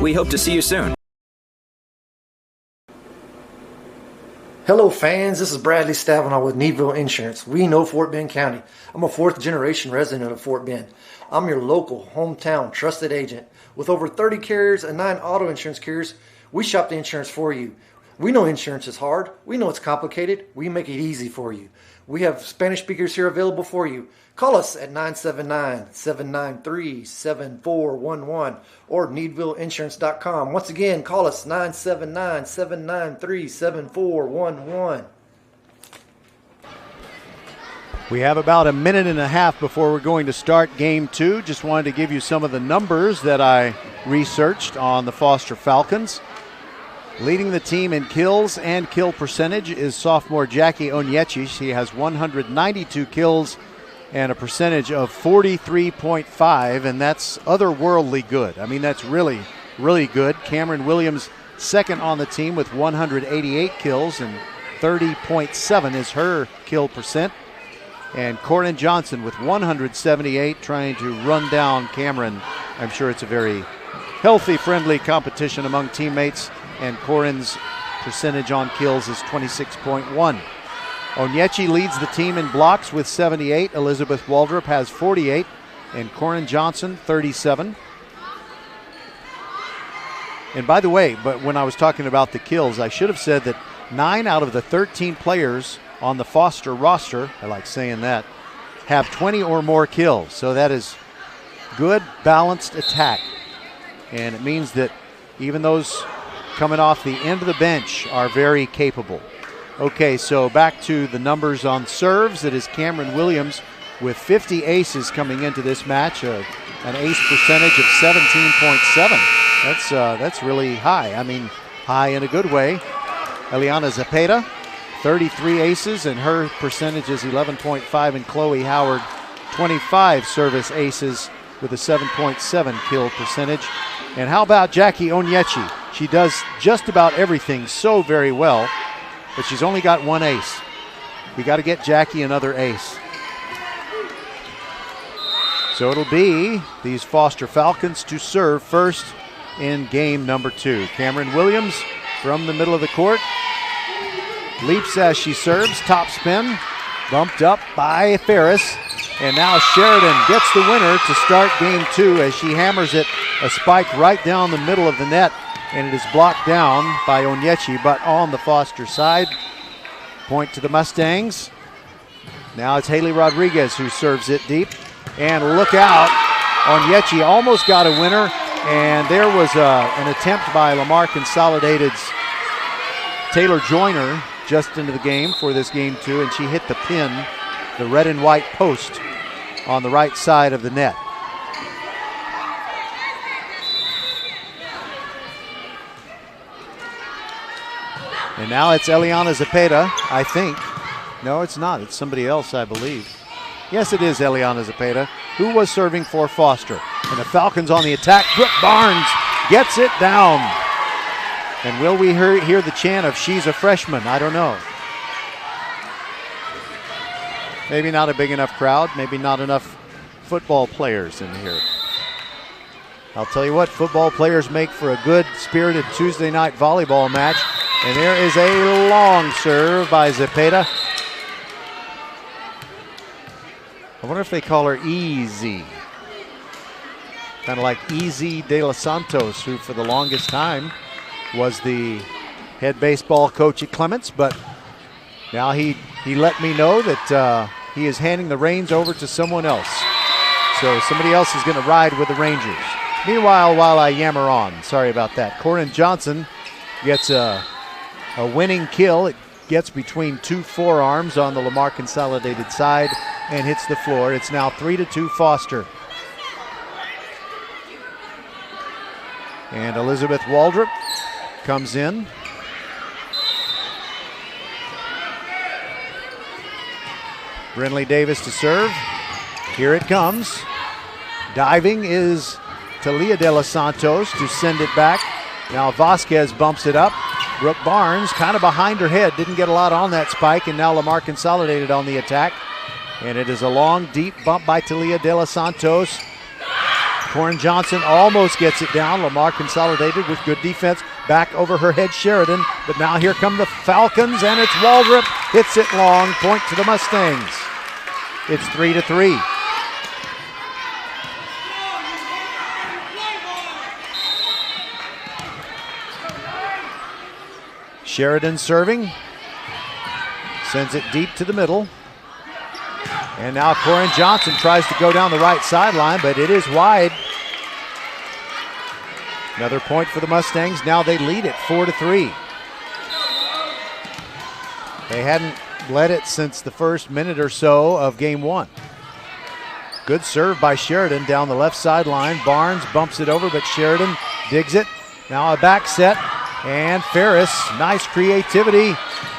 We hope to see you soon.
Hello fans, this is Bradley Stavanaugh with Needville Insurance. We know Fort Bend County. I'm a 4th generation resident of Fort Bend. I'm your local, hometown, trusted agent. With over 30 carriers and 9 auto insurance carriers, we shop the insurance for you. We know insurance is hard. We know it's complicated. We make it easy for you. We have Spanish speakers here available for you. Call us at 979-793-7411 or needvilleinsurance.com. Once again, call us 979-793-7411.
We have about a minute and a half before we're going to start game two. Just wanted to give you some of the numbers that I researched on the Foster Falcons. Leading the team in kills and kill percentage is sophomore Jackie Onyechi. She has 192 kills and a percentage of 43.5, and that's otherworldly good. I mean, that's really, really good. Cameron Williams, second on the team with 188 kills, and 30.7 is her kill percent. And Corinne Johnson with 178, trying to run down Cameron. I'm sure it's a very healthy, friendly competition among teammates, and Corinne's percentage on kills is 26.1. Onyechi leads the team in blocks with 78. Elizabeth Waldrop has 48, and Corinne Johnson 37. And by the way, but when I was talking about the kills, I should have said that 9 out of the 13 players on the Foster roster, I like saying that, have 20 or more kills. So that is good, balanced attack. And it means that even those coming off the end of the bench are very capable. Okay, so back to the numbers on serves. It is Cameron Williams with 50 aces coming into this match, an ace percentage of 17.7. That's really high. I mean, high in a good way. Eliana Zepeda, 33 aces, and her percentage is 11.5. And Chloe Howard, 25 service aces with a 7.7 kill percentage. And how about Jackie Onyechi? She does just about everything so very well, but she's only got 1 ace. We got to get Jackie another ace. So it'll be these Foster Falcons to serve first in game number 2. Cameron Williams from the middle of the court leaps as she serves, top spin, bumped up by Ferris, and now Sheridan gets the winner to start game 2 as she hammers it, a spike right down the middle of the net, and it is blocked down by Onyechi, but on the Foster side. Point to the Mustangs. Now it's Haley Rodriguez who serves it deep, and look out, Onyechi almost got a winner, and there was an attempt by Lamar Consolidated's Taylor Joyner just into the game for this game 2, and she hit the pin, the red and white post on the right side of the net. And now it's Eliana Zepeda, I think. No, it's not. It's somebody else, I believe. Yes, it is Eliana Zepeda, who was serving for Foster. And the Falcons on the attack. Brooke Barnes gets it down. And will we hear the chant of "she's a freshman"? I don't know. Maybe not a big enough crowd. Maybe not enough football players in here. I'll tell you what, football players make for a good, spirited Tuesday night volleyball match. And there is a long serve by Zepeda. I wonder if they call her Easy. Kind of like Easy De Los Santos, who for the longest time was the head baseball coach at Clements, but now he let me know that he is handing the reins over to someone else. So somebody else is going to ride with the Rangers. Meanwhile, while I yammer on, sorry about that, Corin Johnson gets a winning kill. It gets between two forearms on the Lamar Consolidated side and hits the floor. It's now 3-2 Foster. And Elizabeth Waldrop comes in. Brinley Davis to serve. Here it comes. Diving is Talia De Los Santos to send it back. Now Vasquez bumps it up. Brooke Barnes kind of behind her head. Didn't get a lot on that spike, and now Lamar Consolidated on the attack. And it is a long, deep bump by Talia De Los Santos. Corin Johnson almost gets it down. Lamar Consolidated with good defense. Back over her head, Sheridan. But now here come the Falcons, and it's Waldrop. Hits it long. Point to the Mustangs. It's 3-3. Sheridan serving. Sends it deep to the middle. And now Corin Johnson tries to go down the right sideline, but it is wide. Another point for the Mustangs. Now they lead it 4-3. They hadn't led it since the first minute or so of game one. Good serve by Sheridan down the left sideline. Barnes bumps it over, but Sheridan digs it. Now a back set. And Ferris, nice creativity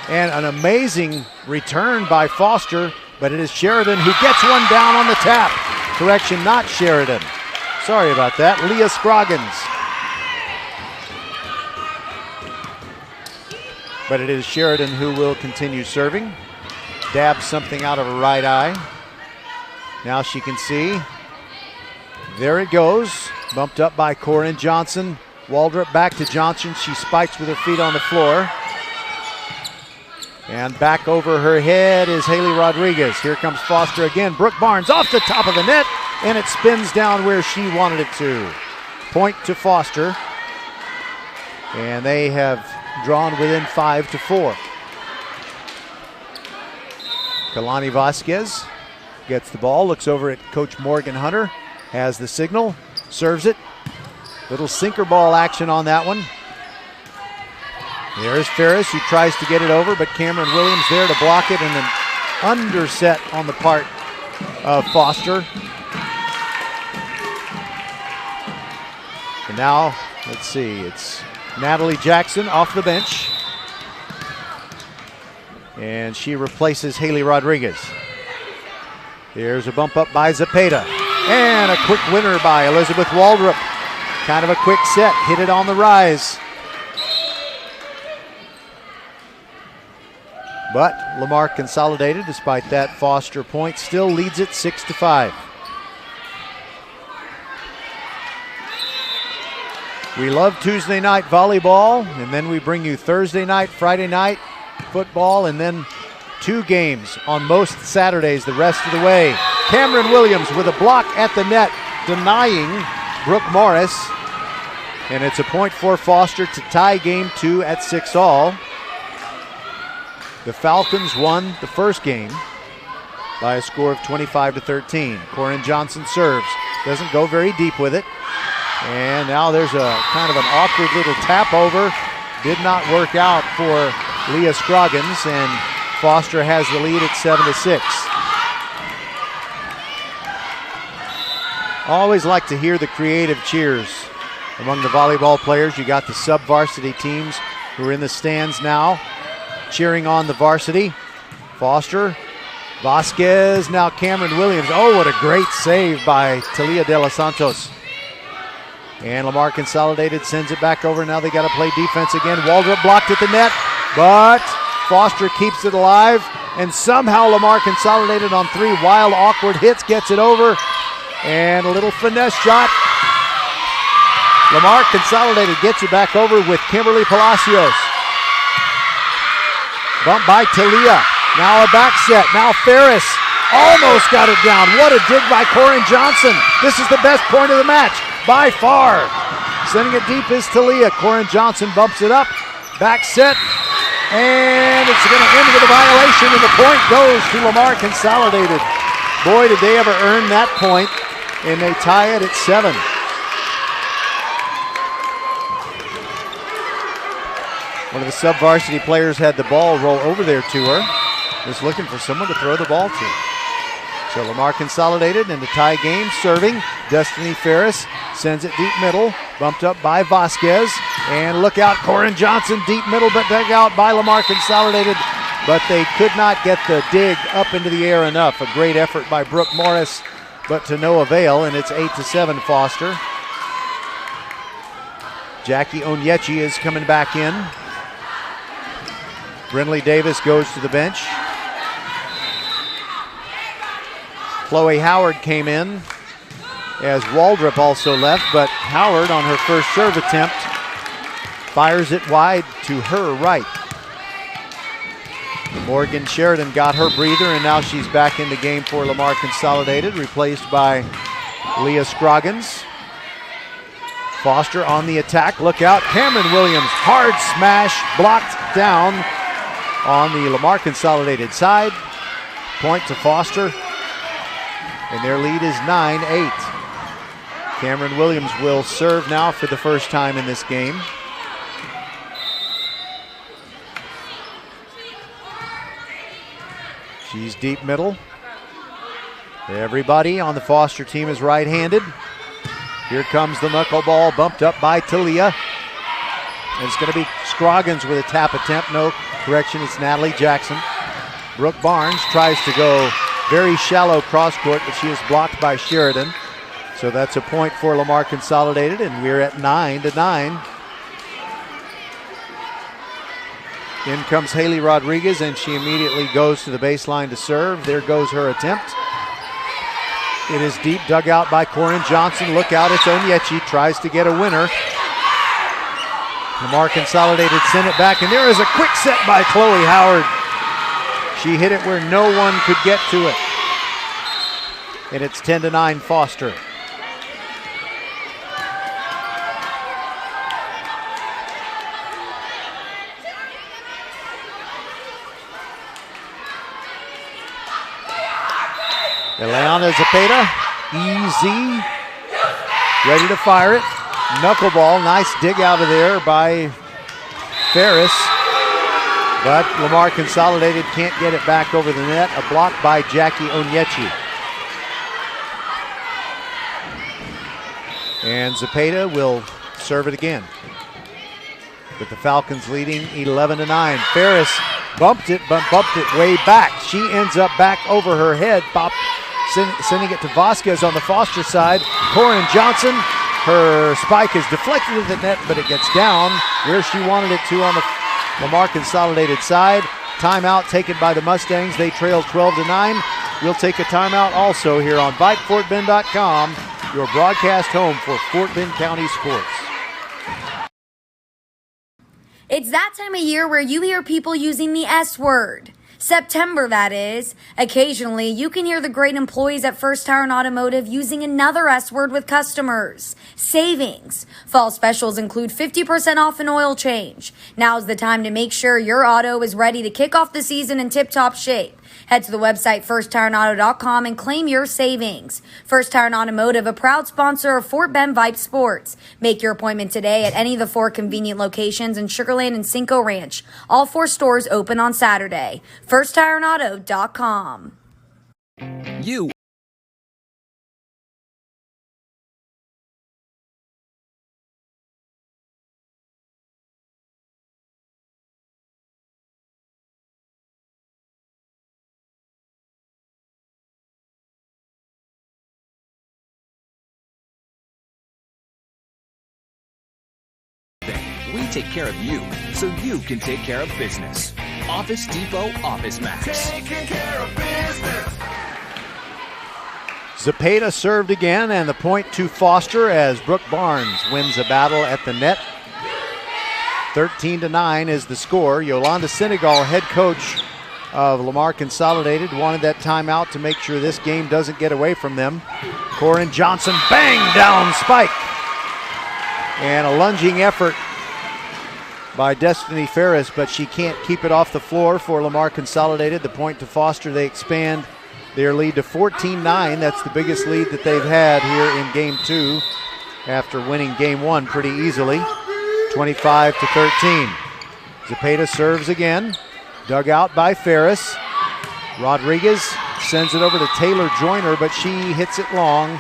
and an amazing return by Foster, but it is Sheridan who gets one down on the tap. Correction, not Sheridan. Sorry about that. Leah Scroggins. But it is Sheridan who will continue serving. Dabs something out of her right eye. Now she can see. There it goes. Bumped up by Corin Johnson. Waldrop back to Johnson. She spikes with her feet on the floor. And back over her head is Haley Rodriguez. Here comes Foster again. Brooke Barnes off the top of the net, and it spins down where she wanted it to. Point to Foster. And they have drawn within 5-4. Kalani Vasquez gets the ball, looks over at Coach Morgan Hunter, has the signal, serves it. Little sinker ball action on that one. There's Ferris who tries to get it over, but Cameron Williams there to block it, and an underset on the part of Foster. And now, let's see, it's Natalie Jackson off the bench. And she replaces Haley Rodriguez. Here's a bump up by Zepeda. And a quick winner by Elizabeth Waldrop. Kind of a quick set, hit it on the rise. But Lamar Consolidated, despite that Foster point, still leads it 6-5. We love Tuesday night volleyball, and then we bring you Thursday night, Friday night football, and then 2 games on most Saturdays the rest of the way. Cameron Williams with a block at the net, denying Brooke Morris. And it's a point for Foster to tie game 2 at 6-all. The Falcons won the first game by a score of 25-13. Corin Johnson serves. Doesn't go very deep with it. And now there's a kind of an awkward little tap over. Did not work out for Leah Scroggins, and Foster has the lead at 7-6. Always like to hear the creative cheers among the volleyball players. You got the sub-varsity teams who are in the stands now cheering on the varsity. Foster, Vasquez, now Cameron Williams. Oh, what a great save by Talia De Los Santos. And Lamar Consolidated sends it back over. Now they got to play defense again. Waldrop blocked at the net, but Foster keeps it alive. And somehow Lamar Consolidated on 3 wild, awkward hits gets it over. And a little finesse shot. Lamar Consolidated gets it back over with Kimberly Palacios. Bump by Talia. Now a back set. Now Ferris Almost got it down. What a dig by Corin Johnson. This is the best point of the match by far. Sending it deep is Talia. Corin Johnson bumps it up. Back set. And it's going to end with a violation, and the point goes to Lamar Consolidated. Boy, did they ever earn that point, and they tie it at 7. One of the sub-varsity players had the ball roll over there to her. Just looking for someone to throw the ball to. So Lamar Consolidated in the tie game, serving. Destiny Ferris sends it deep middle, bumped up by Vasquez. And look out, Corin Johnson, deep middle, but dug out by Lamar Consolidated. But they could not get the dig up into the air enough. A great effort by Brooke Morris, but to no avail, and it's 8-7 Foster. Jackie Onyechi is coming back in. Brinley Davis goes to the bench. Chloe Howard came in as Waldrop also left, but Howard on her first serve attempt fires it wide to her right. Morgan Sheridan got her breather, and now she's back in the game for Lamar Consolidated, replaced by Leah Scroggins. Foster on the attack. Look out. Cameron Williams, hard smash, blocked down on the Lamar Consolidated side. Point to Foster, and their lead is 9-8. Cameron Williams will serve now for the first time in this game. She's deep middle. Everybody on the Foster team is right-handed. Here comes the knuckleball, bumped up by Talia. And it's going to be Scroggins with a tap attempt. No, correction, it's Natalie Jackson. Brooke Barnes tries to go very shallow cross court, but she is blocked by Sheridan. So that's a point for Lamar Consolidated, and we're at 9-9. In comes Haley Rodriguez, and she immediately goes to the baseline to serve. There goes her attempt. It is deep, dug out by Corin Johnson. Look out, it's Onyechi, tries to get a winner. Lamar Consolidated sent it back, and there is a quick set by Chloe Howard. She hit it where no one could get to it. And it's 10-9 Foster. Eliana Zapata, easy, ready to fire it. Knuckleball, nice dig out of there by Ferris. But Lamar Consolidated can't get it back over the net. A block by Jackie Onyechi. And Zapata will serve it again. With the Falcons leading 11-9. Ferris bumped it, but bumped it way back. She ends up back over her head, sending it to Vasquez on the Foster side. Corin Johnson, her spike is deflected at the net, but it gets down where she wanted it to on the Lamar Consolidated side. Timeout taken by the Mustangs. They trail 12-9. We'll take a timeout also here on VypeFortBend.com, your broadcast home for Fort Bend County sports.
It's that time of year where you hear people using the S word. September, that is. Occasionally, you can hear the great employees at First Tire and Automotive using another S word with customers. Savings. Fall specials include 50% off an oil change. Now's the time to make sure your auto is ready to kick off the season in tip-top shape. Head to the website firsttireandauto.com and claim your savings. First Tire and Automotive, a proud sponsor of Fort Bend Vype Sports. Make your appointment today at any of the 4 convenient locations in Sugar Land and Cinco Ranch. All 4 stores open on Saturday. firsttireandauto.com.
You
We take care of you, so you can take care of business. Office Depot Office Max. Taking care of business.
Zapata served again, and the point to Foster as Brooke Barnes wins a battle at the net. 13-9 is the score. Yolanda Senegal, head coach of Lamar Consolidated wanted that timeout to make sure this game doesn't get away from them. Corin Johnson, bang, down spike. And a lunging effort by Destiny Ferris, but she can't keep it off the floor for Lamar Consolidated. The point to Foster, they expand their lead to 14-9. That's the biggest lead that they've had here in game 2 after winning game 1 pretty easily, 25-13. Zepeda serves again, dug out by Ferris. Rodriguez sends it over to Taylor Joyner, but she hits it long,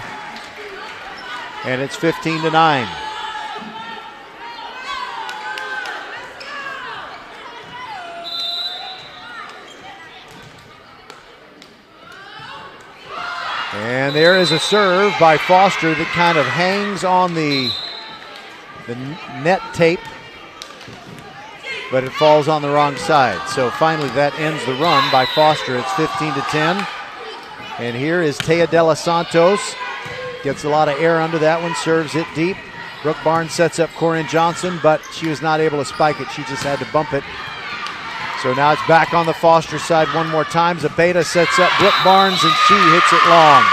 and it's 15-9. And there is a serve by Foster that kind of hangs on the net tape, but it falls on the wrong side. So finally that ends the run by Foster. It's 15-10. And here is Taya De Los Santos. Gets a lot of air under that one, serves it deep. Brooke Barnes sets up Corin Johnson, but she was not able to spike it. She just had to bump it. So now it's back on the Foster side one more time. Zepeda sets up Brooke Barnes, and she hits it long.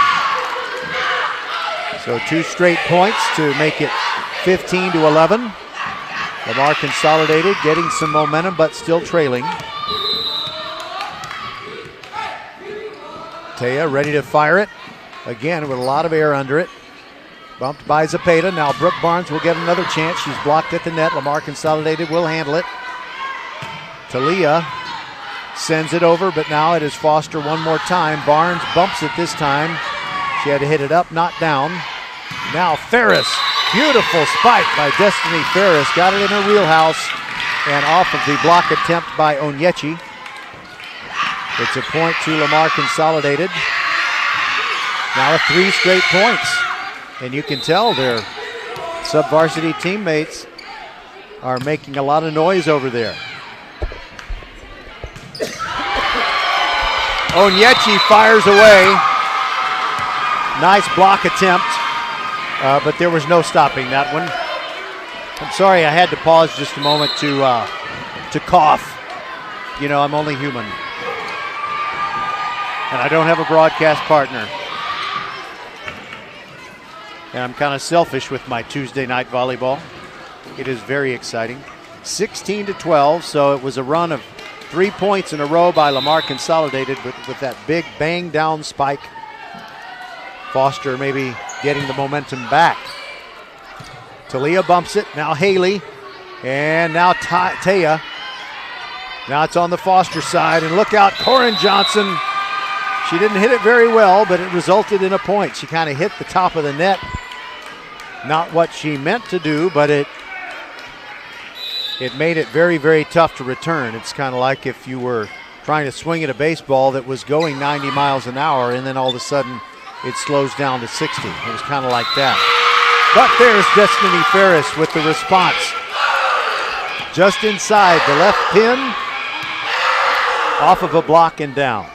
So 2 straight points to make it 15-11. Lamar Consolidated getting some momentum, but still trailing. Taya ready to fire it. Again, with a lot of air under it. Bumped by Zepeda. Now Brooke Barnes will get another chance. She's blocked at the net. Lamar Consolidated will handle it. Talia sends it over, but now it is Foster one more time. Barnes bumps it this time. She had to hit it up, not down. Now Ferris, beautiful spike by Destiny Ferris. Got it in her wheelhouse and off of the block attempt by Onyechi. It's a point to Lamar Consolidated. Now 3 straight points. And you can tell their sub-varsity teammates are making a lot of noise over there. Onyechi fires away. Nice block attempt, but there was no stopping that one. I'm sorry, I had to pause just a moment to cough. You know, I'm only human. And I don't have a broadcast partner. And I'm kind of selfish with my Tuesday night volleyball. It is very exciting. 16-12, so it was a run of 3 points in a row by Lamar Consolidated, but with that big bang down spike. Foster maybe getting the momentum back. Talia bumps it, now Haley, and now Taya. Now it's on the Foster side, and look out, Corin Johnson. She didn't hit it very well, but it resulted in a point. She kind of hit the top of the net. Not what she meant to do, but it made it very, very tough to return. It's kind of like if you were trying to swing at a baseball that was going 90 miles an hour, and then all of a sudden it slows down to 60. It was kind of like that. But there's Destiny Ferris with the response. Just inside the left pin, off of a block and down.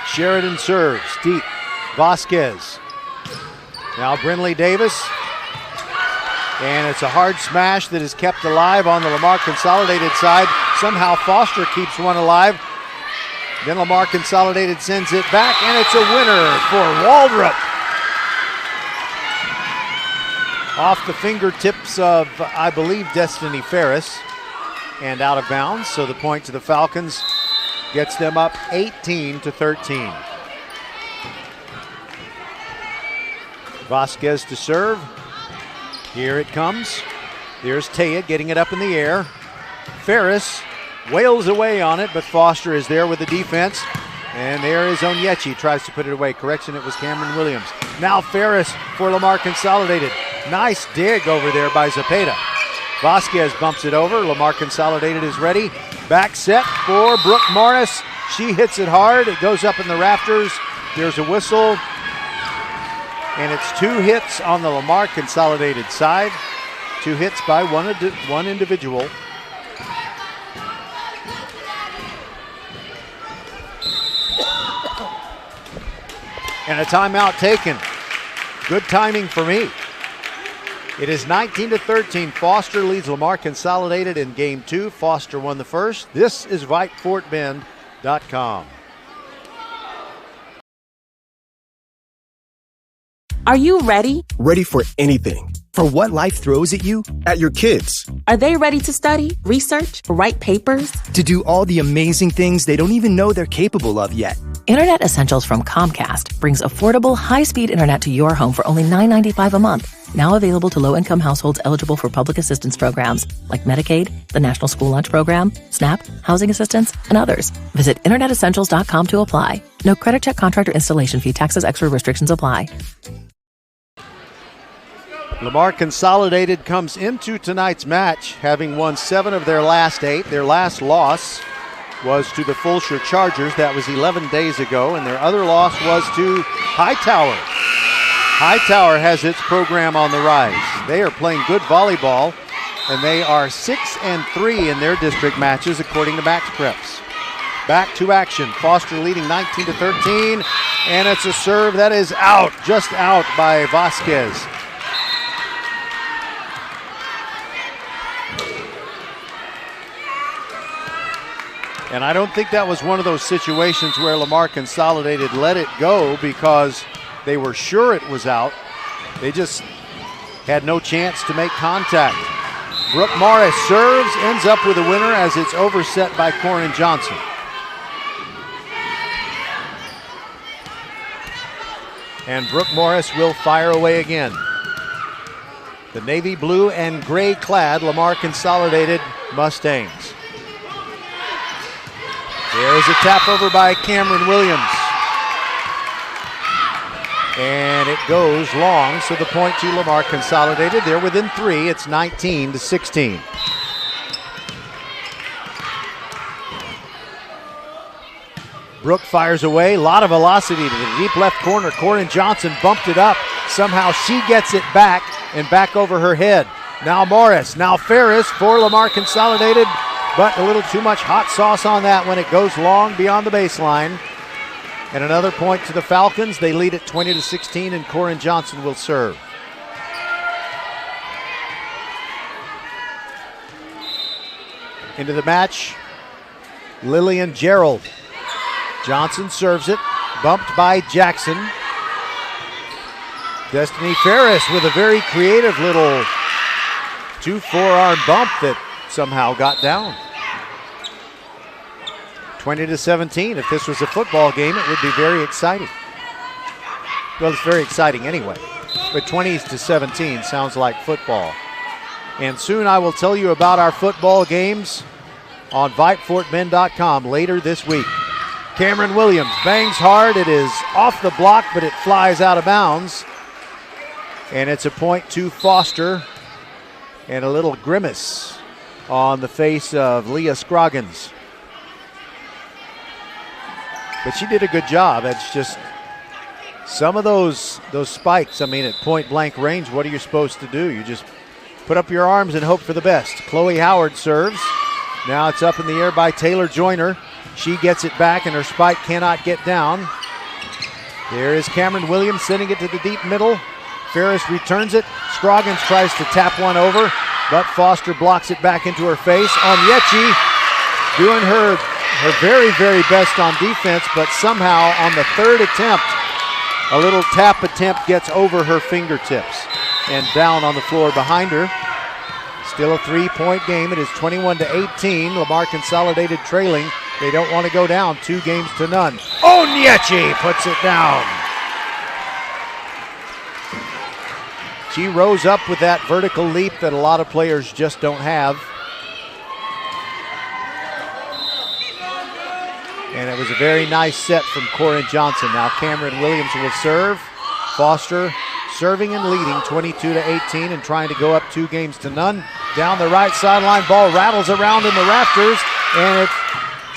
Sheridan serves deep. Vasquez. Now Brinley Davis. And it's a hard smash that is kept alive on the Lamar Consolidated side. Somehow Foster keeps one alive. Then Lamar Consolidated sends it back, and it's a winner for Waldrop. Off the fingertips of, I believe, Destiny Ferris. And out of bounds, so the point to the Falcons gets them up 18-13. Vasquez to serve. Here it comes. There's Taya getting it up in the air. Ferris wails away on it, but Foster is there with the defense. And there is Onyechi, tries to put it away. Correction, it was Cameron Williams. Now Ferris for Lamar Consolidated. Nice dig over there by Zepeda. Vasquez bumps it over. Lamar Consolidated is ready. Back set for Brooke Morris. She hits it hard. It goes up in the rafters. There's a whistle. And it's 2 hits on the Lamar Consolidated side. 2 hits by one individual. And a timeout taken. Good timing for me. It is 19-13. Foster leads Lamar Consolidated in game 2. Foster won the first. This is VypeFortBend.com.
Are you ready?
Ready for anything. For what life throws at you, at your kids.
Are they ready to study, research, write papers?
To do all the amazing things they don't even know they're capable of yet.
Internet Essentials from Comcast brings affordable, high-speed internet to your home for only $9.95 a month. Now available to low-income households eligible for public assistance programs like Medicaid, the National School Lunch Program, SNAP, housing assistance, and others. Visit InternetEssentials.com to apply. No credit check, contract, or installation fee. Taxes, extra restrictions apply.
Lamar Consolidated comes into tonight's match having won 7 of their last 8. Their last loss was to the Fulshire Chargers. That was 11 days ago, and their other loss was to Hightower. Hightower has its program on the rise. They are playing good volleyball, and they are 6-3 in their district matches according to Max Preps. Back to action. Foster leading 19-13, and it's a serve that is out, just out by Vasquez. And I don't think that was one of those situations where Lamar Consolidated let it go because they were sure it was out. They just had no chance to make contact. Brooke Morris serves, ends up with a winner as it's overset by Corin Johnson. And Brooke Morris will fire away again. The navy blue and gray clad Lamar Consolidated Mustangs. There's a tap over by Cameron Williams. And it goes long, so the point to Lamar Consolidated. They're within 3. It's 19-16. Brooke fires away. A lot of velocity to the deep left corner. Corin Johnson bumped it up. Somehow she gets it back and back over her head. Now Morris. Now Ferris for Lamar Consolidated. But a little too much hot sauce on that when it goes long beyond the baseline. And another point to the Falcons. They lead at 20-16, and Corin Johnson will serve. Into the match, Lillian Gerald. Johnson serves it, bumped by Jackson. Destiny Ferris with a very creative little 2 forearm bump that somehow got down. 20-17. If this was a football game, it would be very exciting. Well, it's very exciting anyway. But 20-17 sounds like football. And soon I will tell you about our football games on VypeFortBend.com later this week. Cameron Williams bangs hard. It is off the block, but it flies out of bounds. And it's a point to Foster. And a little grimace on the face of Leah Scroggins. But she did a good job. It's just some of those spikes, I mean, at point blank range, what are you supposed to do? You just put up your arms and hope for the best. Chloe Howard serves. Now it's up in the air by Taylor Joyner. She gets it back and her spike cannot get down. There is Cameron Williams sending it to the deep middle. Ferris returns it. Scroggins tries to tap one over, but Foster blocks it back into her face. Onyechi doing her very, very best on defense, but somehow on the third attempt, a little tap attempt gets over her fingertips and down on the floor behind her. Still a 3-point game. It is 21-18. Lamar Consolidated trailing. They don't want to go down 2-0. Onyechi puts it down. She rose up with that vertical leap that a lot of players just don't have. And it was a very nice set from Corin Johnson. Now Cameron Williams will serve. Foster serving and leading 22-18 and trying to go up 2-0. Down the right sideline, ball rattles around in the rafters, and it's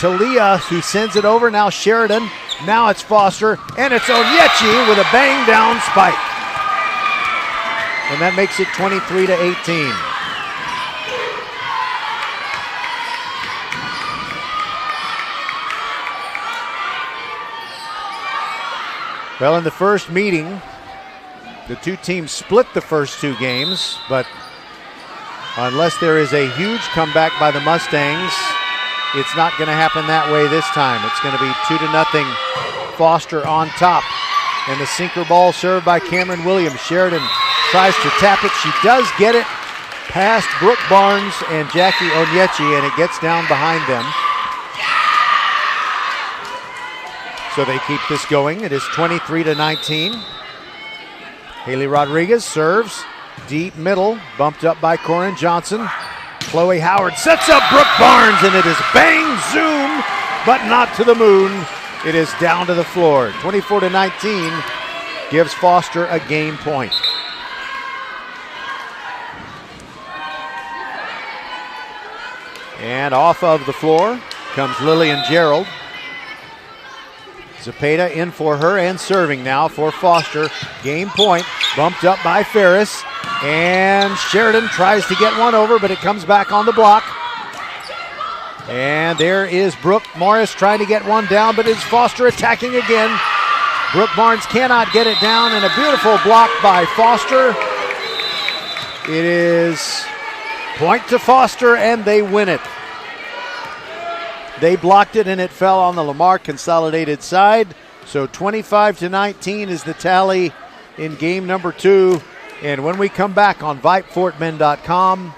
Talia who sends it over. Now Sheridan, now it's Foster, and it's Onyechi with a bang down spike. And that makes it 23-18. Well, in the first meeting, The two teams split the first two games, but unless there is a huge comeback by the Mustangs, it's not going to happen that way this time. It's going to be 2-0 Foster on top. And the sinker ball served by Cameron Williams. Sheridan tries to tap it. She does get it past Brooke Barnes and Jackie Onyechi, and it gets down behind them. So they keep this going. It is 23-19. Haley Rodriguez serves deep middle, bumped up by Corin Johnson. Chloe Howard sets up Brooke Barnes, and it is bang, zoom, but not to the moon. It is down to the floor. 24-19 gives Foster a game point. And off of the floor comes Lillian Gerald. Zepeda in for her and serving now for Foster. Game point, bumped up by Ferris. And Sheridan tries to get one over, but it comes back on the block. And there is Brooke Morris trying to get one down, but it's Foster attacking again. Brooke Barnes cannot get it down, and a beautiful block by Foster. It is point to Foster, and they win it. They blocked it, and it fell on the Lamar Consolidated side. So 25-19 is the tally in game number 2. And when we come back on VypeFortBend.com,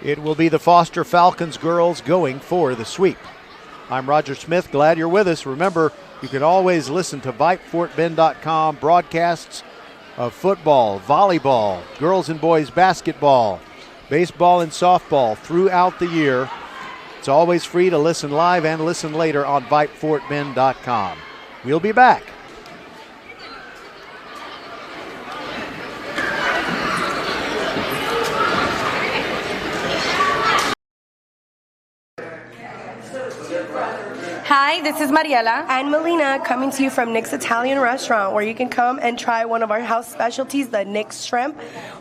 it will be the Foster Falcons girls going for the sweep. I'm Roger Smith. Glad you're with us. Remember, you can always listen to VypeFortBend.com broadcasts of football, volleyball, girls and boys basketball, baseball and softball throughout the year. It's always free to listen live and listen later on VypeFortBend.com. We'll be back.
Hi, this is Mariela
and Melina coming to you from Nick's Italian Restaurant, where you can come and try one of our house specialties, the Nick's Shrimp,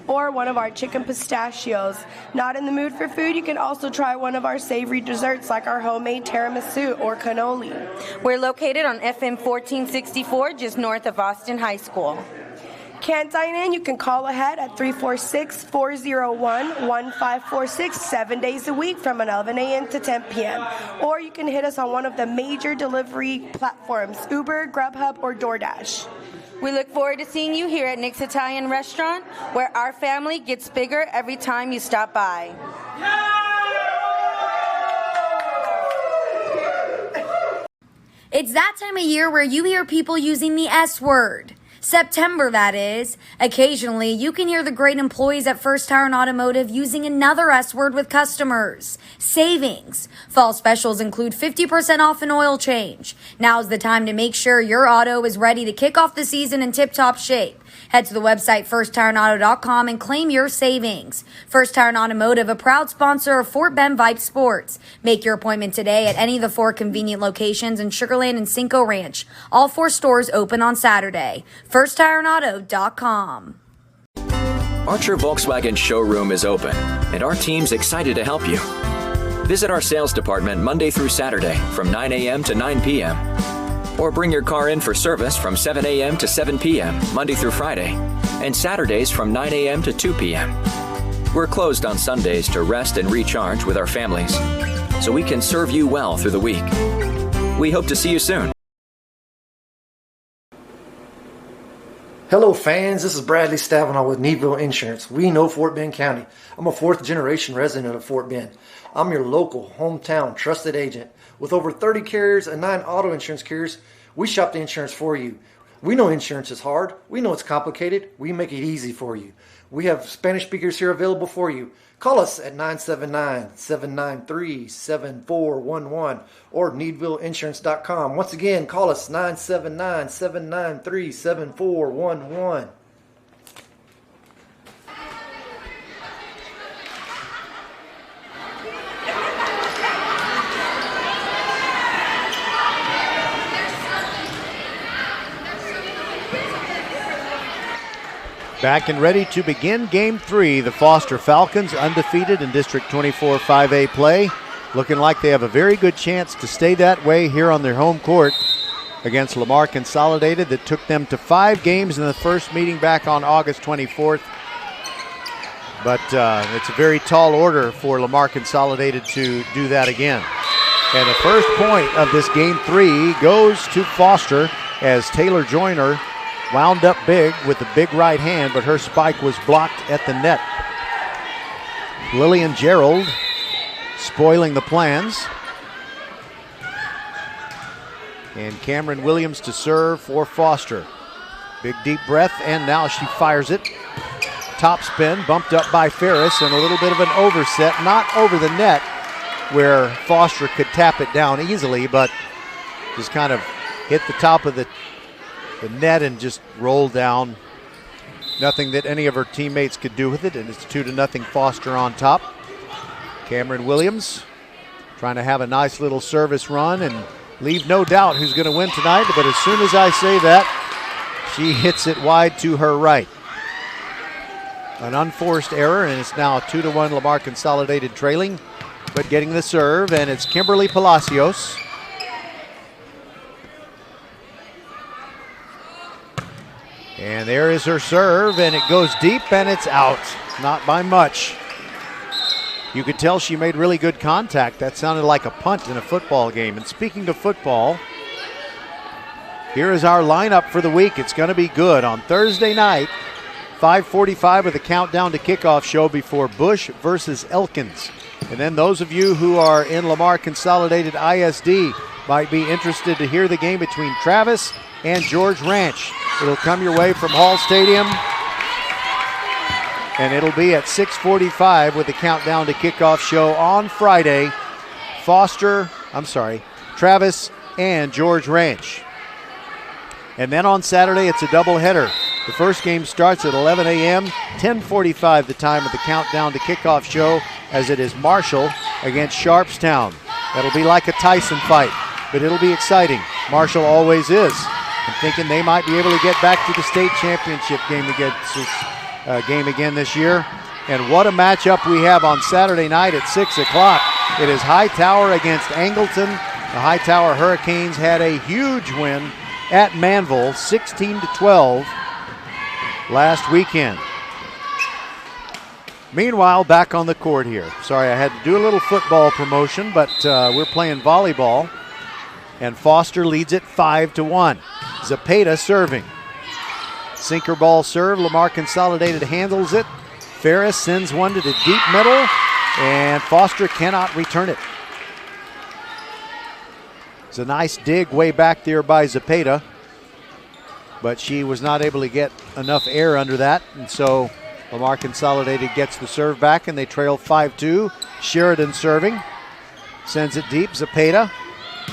or one of our chicken pistachios. Not in the mood for food, you can also try one of our savory desserts like our homemade tiramisu or cannoli.
We're located on FM 1464, just north of Austin High School.
Can't dine in? You can call ahead at 346-401-1546 7 days a week from 11 a.m. to 10 p.m. Or you can hit us on one of the major delivery platforms, Uber, Grubhub, or DoorDash.
We look forward to seeing you here at Nick's Italian Restaurant, where our family gets bigger every time you stop by.
It's that time of year where you hear people using the S word. September, that is. Occasionally, you can hear the great employees at First Tire and Automotive using another S word with customers. Savings. Fall specials include 50% off an oil change. Now's the time to make sure your auto is ready to kick off the season in tip-top shape. Head to the website firsttireandauto.com and claim your savings. First Tire and Automotive, a proud sponsor of Fort Bend Vype Sports. Make your appointment today at any of the 4 convenient locations in Sugar Land and Cinco Ranch. All 4 stores open on Saturday. firsttireandauto.com.
Archer Volkswagen showroom is open, and our team's excited to help you. Visit our sales department Monday through Saturday from 9 a.m. to 9 p.m. Or bring your car in for service from 7 a.m. to 7 p.m. Monday through Friday, and Saturdays from 9 a.m. to 2 p.m. We're closed on Sundays to rest and recharge with our families, so we can serve you well through the week. We hope to see you soon.
Hello fans, this is Bradley Stavanaugh with Needville Insurance. We know Fort Bend County. I'm a 4th generation resident of Fort Bend. I'm your local, hometown, trusted agent. With over 30 carriers and 9 auto insurance carriers, we shop the insurance for you. We know insurance is hard. We know it's complicated. We make it easy for you. We have Spanish speakers here available for you. Call us at 979-793-7411 or needvilleinsurance.com. Once again, call us 979-793-7411.
Back and ready to begin Game 3. The Foster Falcons, undefeated in District 24 5A play. Looking like they have a very good chance to stay that way here on their home court. against Lamar Consolidated that took them to 5 games in the first meeting back on August 24th. But it's a very tall order for Lamar Consolidated to do that again. And the first point of this game 3 goes to Foster as Taylor Joyner wound up big with a big right hand, but her spike was blocked at the net. Lillian Gerald spoiling the plans. And Cameron Williams to serve for Foster. Big deep breath, and now she fires it. Top spin, bumped up by Ferris, and a little bit of an overset, not over the net where Foster could tap it down easily, but just kind of hit the top of the net and just rolled down. Nothing that any of her teammates could do with it, and it's 2-0 Foster on top. Cameron Williams trying to have a nice little service run and leave no doubt who's going to win tonight, but as soon as I say that, she hits it wide to her right. An unforced error, and it's now 2-1 Lamar Consolidated trailing, but getting the serve, and it's Kimberly Palacios. And there is her serve, and it goes deep, and it's out. Not by much. You could tell she made really good contact. That sounded like a punt in a football game. And speaking of football, here is our lineup for the week. It's going to be good on Thursday night, 5:45 with a countdown to kickoff show before Bush versus Elkins. And then those of you who are in Lamar Consolidated ISD might be interested to hear the game between Travis and George Ranch. It'll come your way from Hall Stadium. And it'll be at 6:45 with the countdown to kickoff show on Friday. Travis and George Ranch. And then on Saturday, it's a doubleheader. The first game starts at 11 a.m., 10:45 the time of the countdown to kickoff show, as it is Marshall against Sharpstown. That'll be like a Tyson fight, but it'll be exciting. Marshall always is. I'm thinking they might be able to get back to the state championship game again this year. And what a matchup we have on Saturday night at 6 o'clock. It is Hightower against Angleton. The Hightower Hurricanes had a huge win at Manville, 16-12 last weekend. Meanwhile, back on the court here. Sorry, I had to do a little football promotion, but we're playing volleyball. And Foster leads it 5-1. Zapata serving. Sinker ball serve. Lamar Consolidated handles it. Ferris sends one to the deep middle, and Foster cannot return it. It's a nice dig way back there by Zapata, but she was not able to get enough air under that, and so Lamar Consolidated gets the serve back, and they trail 5-2. Sheridan serving. Sends it deep. Zapata.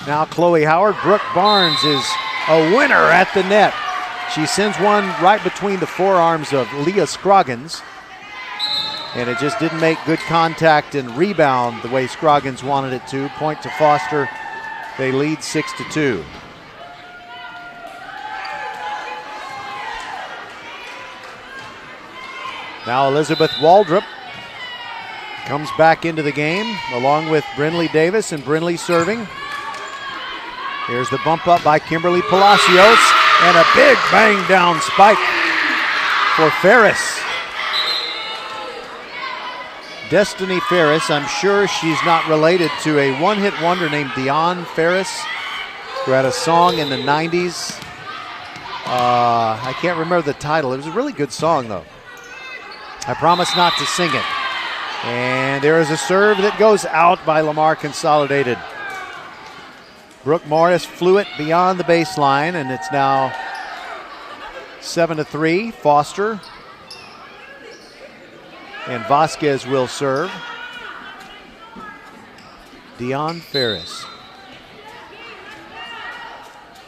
Now Chloe Howard. Brooke Barnes is a winner at the net. She sends one right between the forearms of Leah Scroggins, and it just didn't make good contact and rebound the way Scroggins wanted it to. Point to Foster. They lead 6-2. Now Elizabeth Waldrop comes back into the game along with Brinley Davis, and Brinley serving. Here's the bump up by Kimberly Palacios, and a big bang down spike for Ferris. Destiny Ferris, I'm sure she's not related to a one-hit wonder named Dionne Ferris, who had a song in the 90s. I can't remember the title. It was a really good song, though. I promise not to sing it. And there is a serve that goes out by Lamar Consolidated. Brooke Morris flew it beyond the baseline, and it's now 7-3. Foster and Vasquez will serve. Dionne Ferris.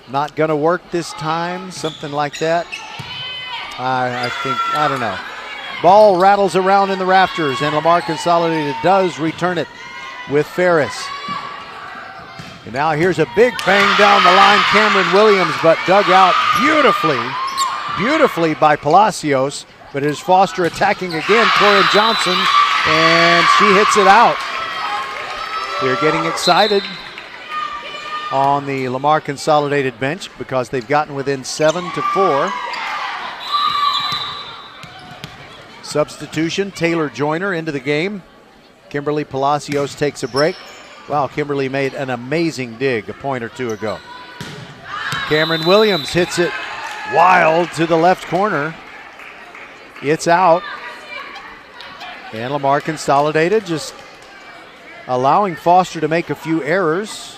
Not going to work this time, something like that. I don't know. Ball rattles around in the rafters, and Lamar Consolidated does return it with Ferris. And now here's a big bang down the line. Cameron Williams, but dug out beautifully by Palacios. But it is Foster attacking again. Corin Johnson, and she hits it out. They're getting excited. on the Lamar Consolidated bench because they've gotten within 7-4. Substitution, Taylor Joyner into the game. Kimberly Palacios takes a break. Wow, Kimberly made an amazing dig a point or two ago. Cameron Williams hits it wild to the left corner. It's out. And Lamar Consolidated just allowing Foster to make a few errors.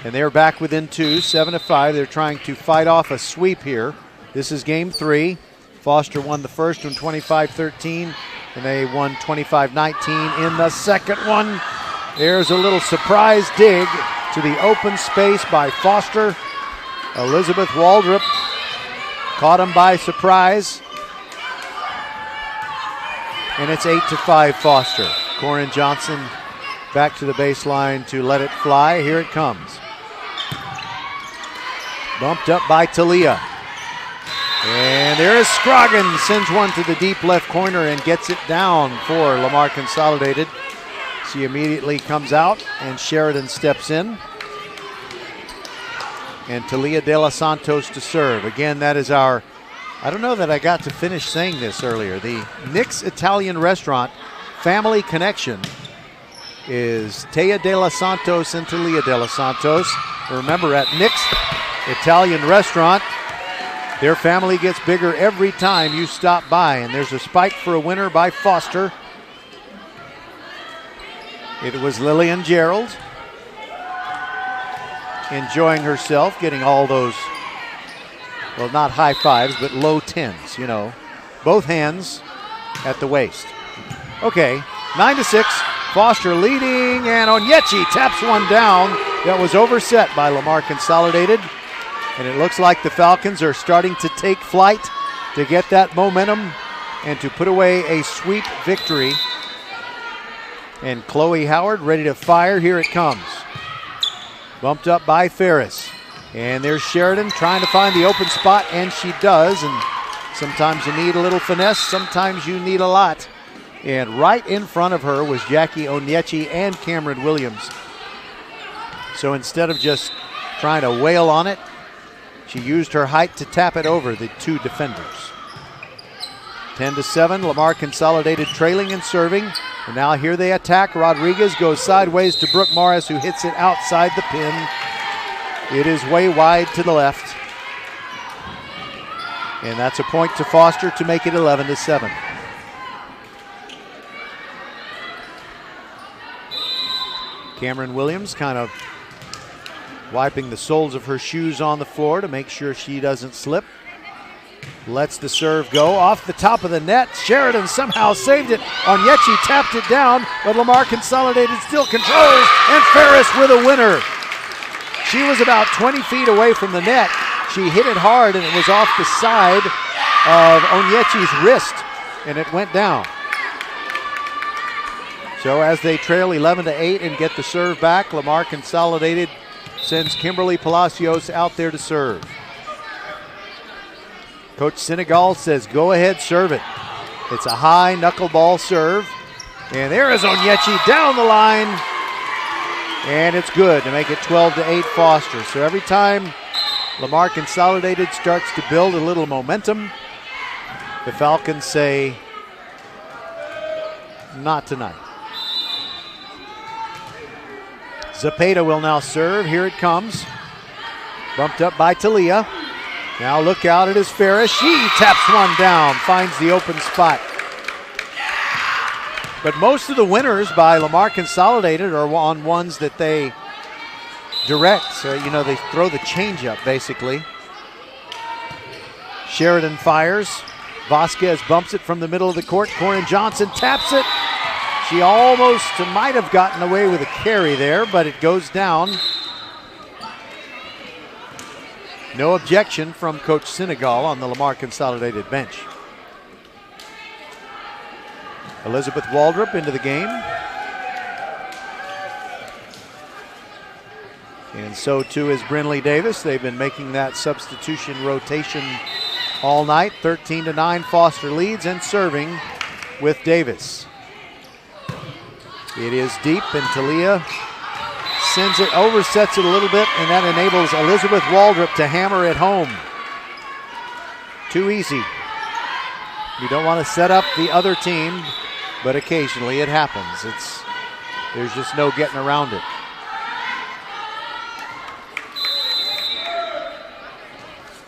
And they're back within 2, 7-5. They're trying to fight off a sweep here. This is game 3. Foster won the first one 25-13, and they won 25-19 in the second one. There's a little surprise dig to the open space by Foster. Elizabeth Waldrop caught him by surprise. And it's 8-5 Foster. Corin Johnson back to the baseline to let it fly. Here it comes. Bumped up by Talia. And there is Scroggins, sends one to the deep left corner and gets it down for Lamar Consolidated. She immediately comes out and Sheridan steps in. And Talia De Los Santos to serve. Again, that is our, I don't know that I got to finish saying this earlier. The Nick's Italian Restaurant family connection is Taya De Los Santos and Talia De Los Santos. Remember, at Nick's Italian Restaurant, their family gets bigger every time you stop by. And there's a spike for a winner by Foster. It was Lillian Gerald enjoying herself, getting all those, well, not high fives, but low 10s, you know. Both hands at the waist. Okay, 9-6. Foster leading, and Onyechi taps one down that was overset by Lamar Consolidated. And it looks like the Falcons are starting to take flight to get that momentum and to put away a sweep victory. And Chloe Howard ready to fire. Here it comes. Bumped up by Ferris. And there's Sheridan trying to find the open spot, and she does. And sometimes you need a little finesse, sometimes you need a lot. And right in front of her was Jackie Onyechi and Cameron Williams. So instead of just trying to wail on it, she used her height to tap it over the two defenders. 10-7, Lamar Consolidated trailing and serving. And now here they attack. Rodriguez goes sideways to Brooke Morris, who hits it outside the pin. It is way wide to the left. And that's a point to Foster to make it 11-7. Cameron Williams kind of wiping the soles of her shoes on the floor to make sure she doesn't slip. Lets the serve go off the top of the net. Sheridan somehow saved it. Onyechi tapped it down, but Lamar Consolidated still controls, and Ferris with a winner. She was about 20 feet away from the net. She hit it hard, and it was off the side of Onyechi's wrist, and it went down. So as they trail 11-8 and get the serve back, Lamar Consolidated sends Kimberly Palacios out there to serve. Coach Senegal says, go ahead, serve it. It's a high knuckleball serve. And there is Onyechi down the line. And it's good to make it 12-8 Foster. So every time Lamar Consolidated starts to build a little momentum, the Falcons say, not tonight. Zepeda will now serve. Here it comes. Bumped up by Talia. Now look out, it is Ferris. She taps one down, finds the open spot. But most of the winners by Lamar Consolidated are on ones that they direct. So, you know, they throw the changeup, basically. Sheridan fires. Vasquez bumps it from the middle of the court. Corin Johnson taps it. She almost might have gotten away with a carry there, but it goes down. No objection from Coach Senegal on the Lamar Consolidated bench. Elizabeth Waldrop into the game. And so too is Brinley Davis. They've been making that substitution rotation all night. 13-9, Foster leads and serving with Davis. It is deep, and Talia sends it, oversets it a little bit, and that enables Elizabeth Waldrop to hammer it home. Too easy. You don't want to set up the other team, but occasionally it happens. There's just no getting around it.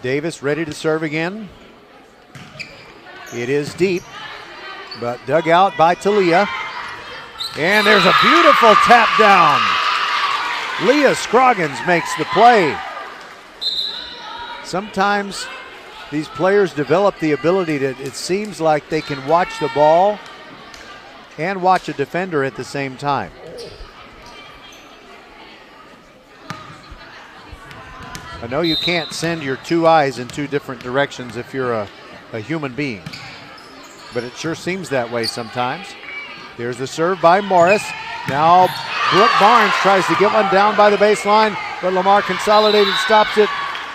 Davis ready to serve again. It is deep, but dug out by Talia. And there's a beautiful tap down. Leah Scroggins makes the play. Sometimes these players develop the ability to, it seems like they can watch the ball and watch a defender at the same time. I know you can't send your two eyes in two different directions if you're a human being, but it sure seems that way sometimes. Here's the serve by Morris. Now Brooke Barnes tries to get one down by the baseline, but Lamar Consolidated stops it,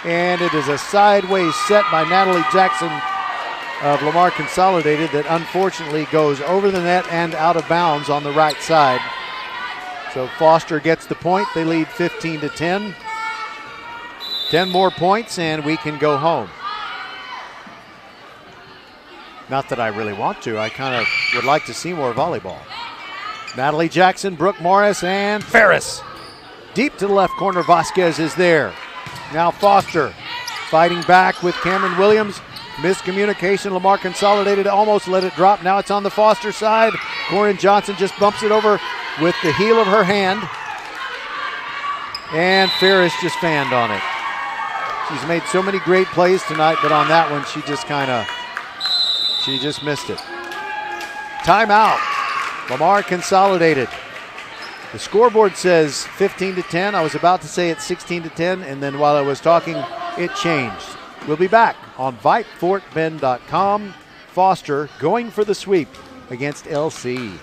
and it is a sideways set by Natalie Jackson of Lamar Consolidated that unfortunately goes over the net and out of bounds on the right side. So Foster gets the point. They lead 15-10. 10 more points and we can go home. Not that I really want to. I kind of would like to see more volleyball. Natalie Jackson, Brooke Morris, and Ferris. Deep to the left corner, Vasquez is there. Now Foster fighting back with Cameron Williams. Miscommunication, Lamar Consolidated almost let it drop. Now it's on the Foster side. Corin Johnson just bumps it over with the heel of her hand. And Ferris just fanned on it. She's made so many great plays tonight, but on that one, she just missed it. Timeout. Lamar Consolidated. The scoreboard says 15-10. I was about to say it's 16-10, and then while I was talking, it changed. We'll be back on VypeFortBend.com. Foster going for the sweep against LC.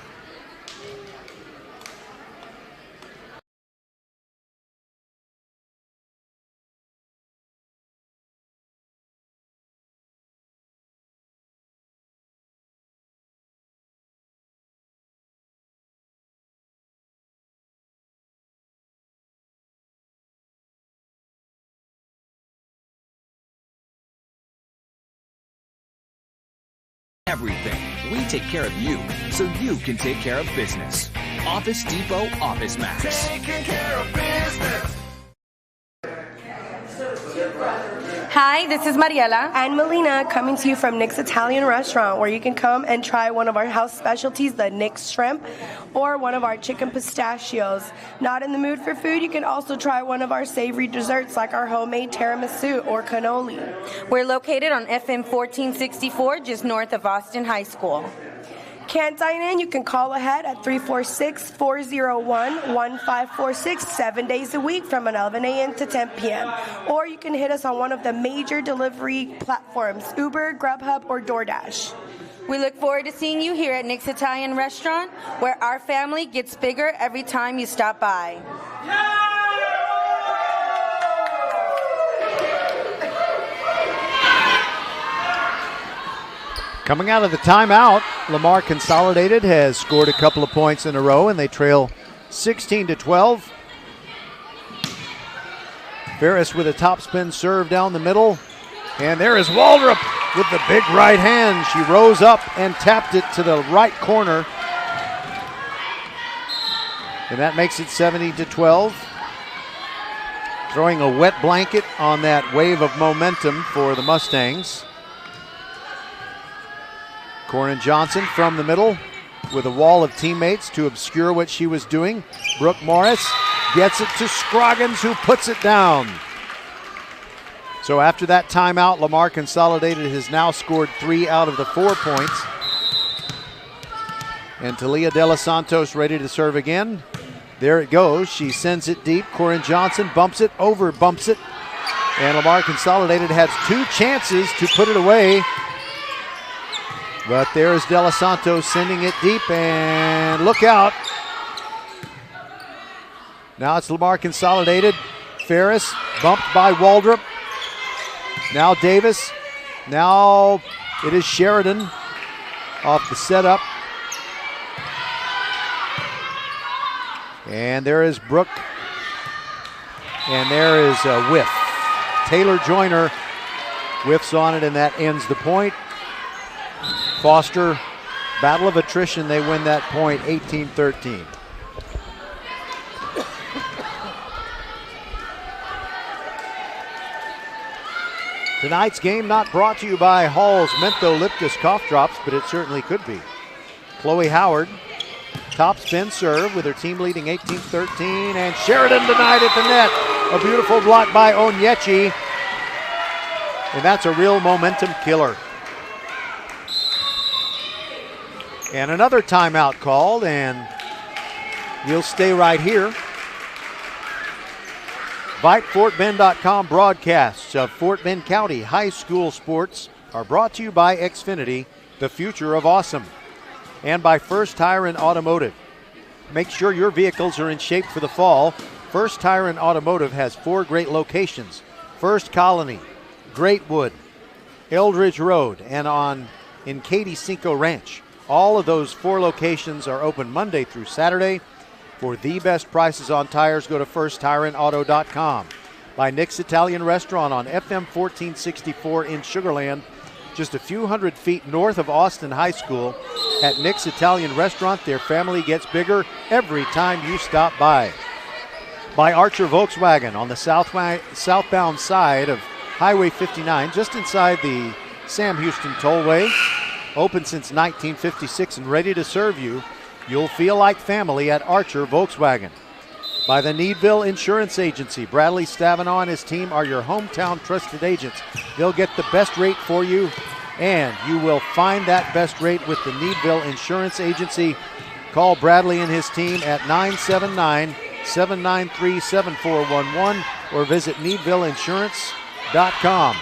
Everything. We take care of you, so you can take care of business. Office Depot Office Max. Taking care of business.
Hi, this is Mariela
and Melina coming to you from Nick's Italian Restaurant, where you can come and try one of our house specialties, the Nick's Shrimp, or one of our chicken pistachios. Not in the mood for food, you can also try one of our savory desserts like our homemade tiramisu or cannoli.
We're located on FM 1464, just north of Austin High School.
Can't dine in? You can call ahead at 346-401-1546 7 days a week from 11 a.m. to 10 p.m. Or you can hit us on one of the major delivery platforms, Uber, Grubhub, or DoorDash.
We look forward to seeing you here at Nick's Italian Restaurant, where our family gets bigger every time you stop by.
Coming out of the timeout, Lamar Consolidated has scored a couple of points in a row, and they trail 16-12. Ferris with a topspin serve down the middle. And there is Waldrop with the big right hand. She rose up and tapped it to the right corner. And that makes it 17-12. Throwing a wet blanket on that wave of momentum for the Mustangs. Corin Johnson from the middle with a wall of teammates to obscure what she was doing. Brooke Morris gets it to Scroggins, who puts it down. So after that timeout, Lamar Consolidated has now scored 3 out of the 4 points. And Talia De Los Santos ready to serve again. There it goes. She sends it deep. Corin Johnson bumps it, over bumps it. And Lamar Consolidated has 2 chances to put it away. But there's De Los Santos sending it deep, and look out. Now it's Lamar Consolidated. Ferris bumped by Waldrop. Now Davis. Now it is Sheridan off the setup. And there is Brooke And there is a whiff. Taylor Joyner whiffs on it, and that ends the point. Foster, battle of attrition, they win that point 18-13. Tonight's game not brought to you by Hall's Mentho-Liptus Cough Drops, but it certainly could be. Chloe Howard, top spin serve with her team leading 18-13, and Sheridan denied at the net. A beautiful block by Onyechi, and that's a real momentum killer. And another timeout called, and we'll stay right here. VypeFortBend.com broadcasts of Fort Bend County High School sports are brought to you by Xfinity, the future of awesome, and by First Tire and Automotive. Make sure your vehicles are in shape for the fall. First Tire and Automotive has 4 great locations: First Colony, Greatwood, Eldridge Road, and in Katy Cinco Ranch. All of those 4 locations are open Monday through Saturday. For the best prices on tires, go to firsttireandauto.com. By Nick's Italian Restaurant on FM 1464 in Sugar Land, just a few hundred feet north of Austin High School. At Nick's Italian Restaurant, their family gets bigger every time you stop by. By Archer Volkswagen on the southbound side of Highway 59, just inside the Sam Houston Tollway. Open since 1956 and ready to serve you. You'll feel like family at Archer Volkswagen. By the Needville Insurance Agency, Bradley Stavanaugh and his team are your hometown trusted agents. They'll get the best rate for you, and you will find that best rate with the Needville Insurance Agency. Call Bradley and his team at 979-793-7411 or visit needvilleinsurance.com.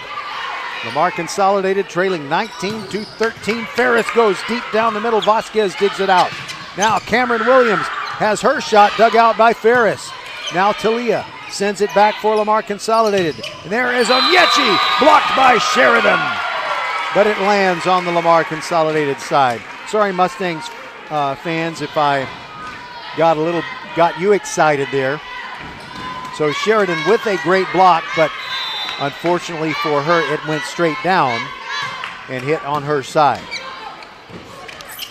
Lamar Consolidated trailing 19-13. Ferris goes deep down the middle. Vasquez digs it out. Now Cameron Williams has her shot dug out by Ferris. Now Talia sends it back for Lamar Consolidated. And there is Onyechi, blocked by Sheridan. But it lands on the Lamar Consolidated side. Sorry, Mustangs fans, if I got you excited there. So Sheridan with a great block, but unfortunately for her, it went straight down and hit on her side.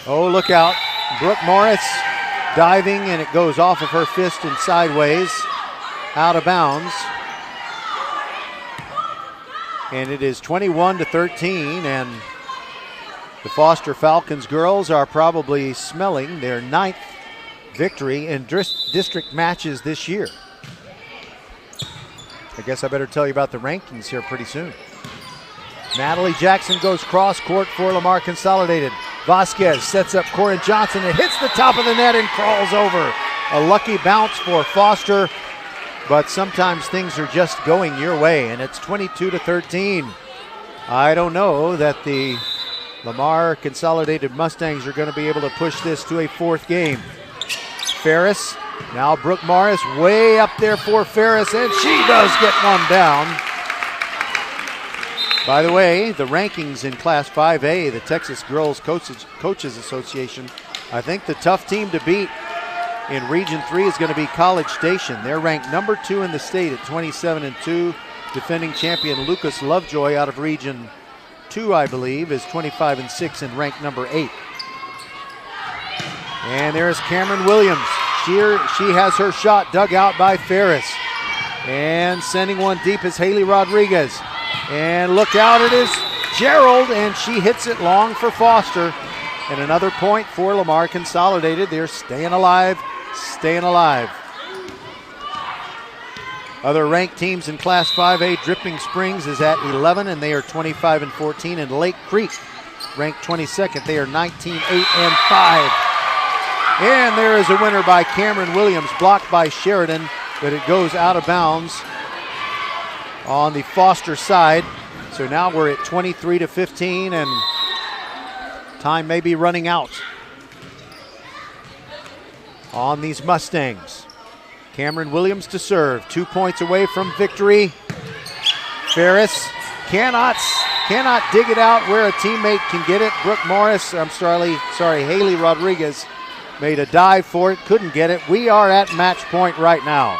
Oh, look out. Brooke Morris diving, and it goes off of her fist and sideways, out of bounds. And it is 21-13, and the Foster Falcons girls are probably smelling their 9th victory in district matches this year. I guess I better tell you about the rankings here pretty soon. Natalie Jackson goes cross court for Lamar Consolidated. Vasquez sets up Corin Johnson. It hits the top of the net and crawls over. A lucky bounce for Foster, but sometimes things are just going your way, and it's 22-13. I don't know that the Lamar Consolidated Mustangs are going to be able to push this to a 4th game. Ferris, now Brooke Morris way up there for Ferris, and she does get one down. By the way, the rankings in Class 5A, the Texas Girls Coaches Association, I think the tough team to beat in Region 3 is going to be College Station. They're ranked number 2 in the state at 27-2. Defending champion Lucas Lovejoy out of Region 2, I believe, is 25-6 and ranked number 8. And there's Cameron Williams. She has her shot dug out by Ferris. And sending one deep is Haley Rodriguez. And look out, it is Gerald, and she hits it long for Foster. And another point for Lamar Consolidated. They're staying alive, staying alive. Other ranked teams in Class 5A, Dripping Springs is at 11, and they are 25-14. And Lake Creek, ranked 22nd, they are 19-8-5. And there is a winner by Cameron Williams, blocked by Sheridan, but it goes out of bounds on the Foster side. So now we're at 23-15, and time may be running out on these Mustangs. Cameron Williams to serve, 2 points away from victory. Ferris cannot dig it out where a teammate can get it. Brooke Morris, Haley Rodriguez made a dive for it, couldn't get it. We are at match point right now.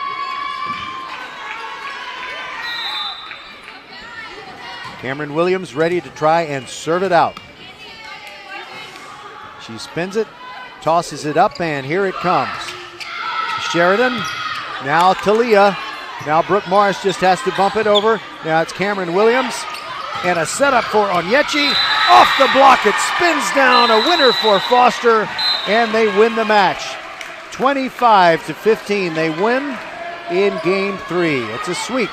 Cameron Williams ready to try and serve it out. She spins it, tosses it up, and here it comes. Sheridan, now Talia. Now Brooke Morris just has to bump it over. Now it's Cameron Williams. And a setup for Onyechi. Off the block, it spins down. A winner for Foster, and they win the match. 25-15, they win in Game 3. It's a sweep,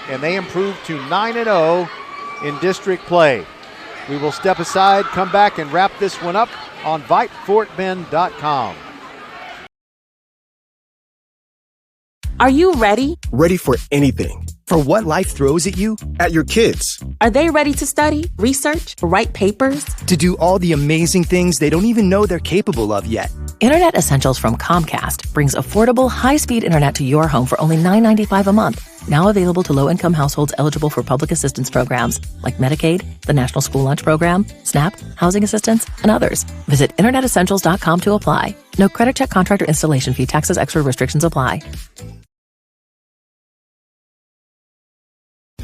and they improve to 9-0 in district play. We will step aside, come back, and wrap this one up on VypeFortBend.com.
Are you ready?
Ready for anything. For what life throws at you, at your kids.
Are they ready to study, research, write papers?
To do all the amazing things they don't even know they're capable of yet.
Internet Essentials from Comcast brings affordable, high-speed internet to your home for only $9.95 a month. Now available to low-income households eligible for public assistance programs like Medicaid, the National School Lunch Program, SNAP, housing assistance, and others. Visit InternetEssentials.com to apply. No credit check, contract, or installation fee. Taxes, extra restrictions apply.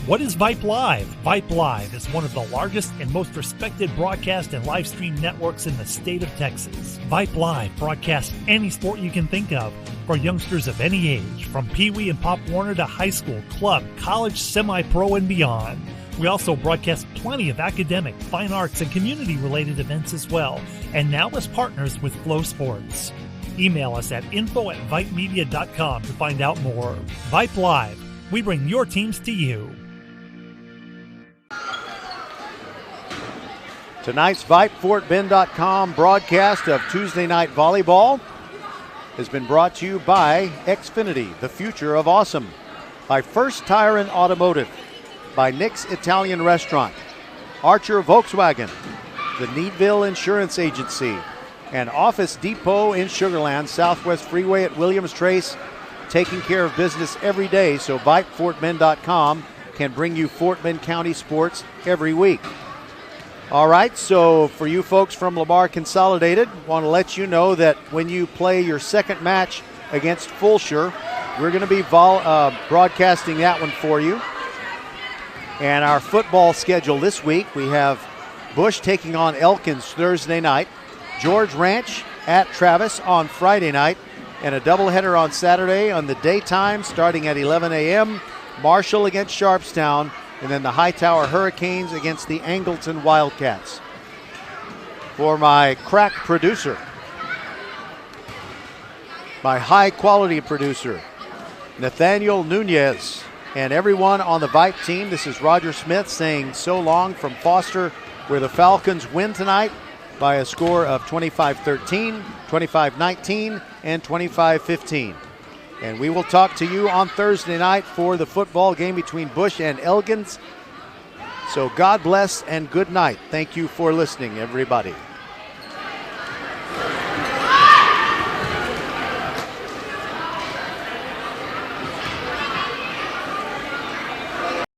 What is Vype Live? Vype Live is one of the largest and most respected broadcast and live stream networks in the state of Texas. Vype Live broadcasts any sport you can think of for youngsters of any age, from Pee Wee and Pop Warner to high school, club, college, semi-pro, and beyond. We also broadcast plenty of academic, fine arts, and community-related events as well, and now as partners with Flow Sports. Email us at info@vypemedia.com to find out more. Vype Live. We bring your teams to you.
Tonight's VypeFortBend.com broadcast of Tuesday Night Volleyball has been brought to you by Xfinity, the future of awesome, by First Tire and Automotive, by Nick's Italian Restaurant, Archer Volkswagen, the Needville Insurance Agency, and Office Depot in Sugar Land, Southwest Freeway at Williams Trace, taking care of business every day so VypeFortBend.com can bring you Fort Bend County sports every week. All right, so for you folks from Lamar Consolidated, want to let you know that when you play your second match against Fulshire, we're going to be broadcasting that one for you. And our football schedule this week, we have Bush taking on Elkins Thursday night, George Ranch at Travis on Friday night, and a doubleheader on Saturday on the daytime starting at 11 a.m., Marshall against Sharpstown, and then the Hightower Hurricanes against the Angleton Wildcats. For my crack producer, my high-quality producer, Nathaniel Nunez, and everyone on the Vype team, this is Roger Smith saying so long from Foster, where the Falcons win tonight by a score of 25-13, 25-19, and 25-15. And we will talk to you on Thursday night for the football game between Bush and Elkins. So God bless and good night. Thank you for listening, everybody.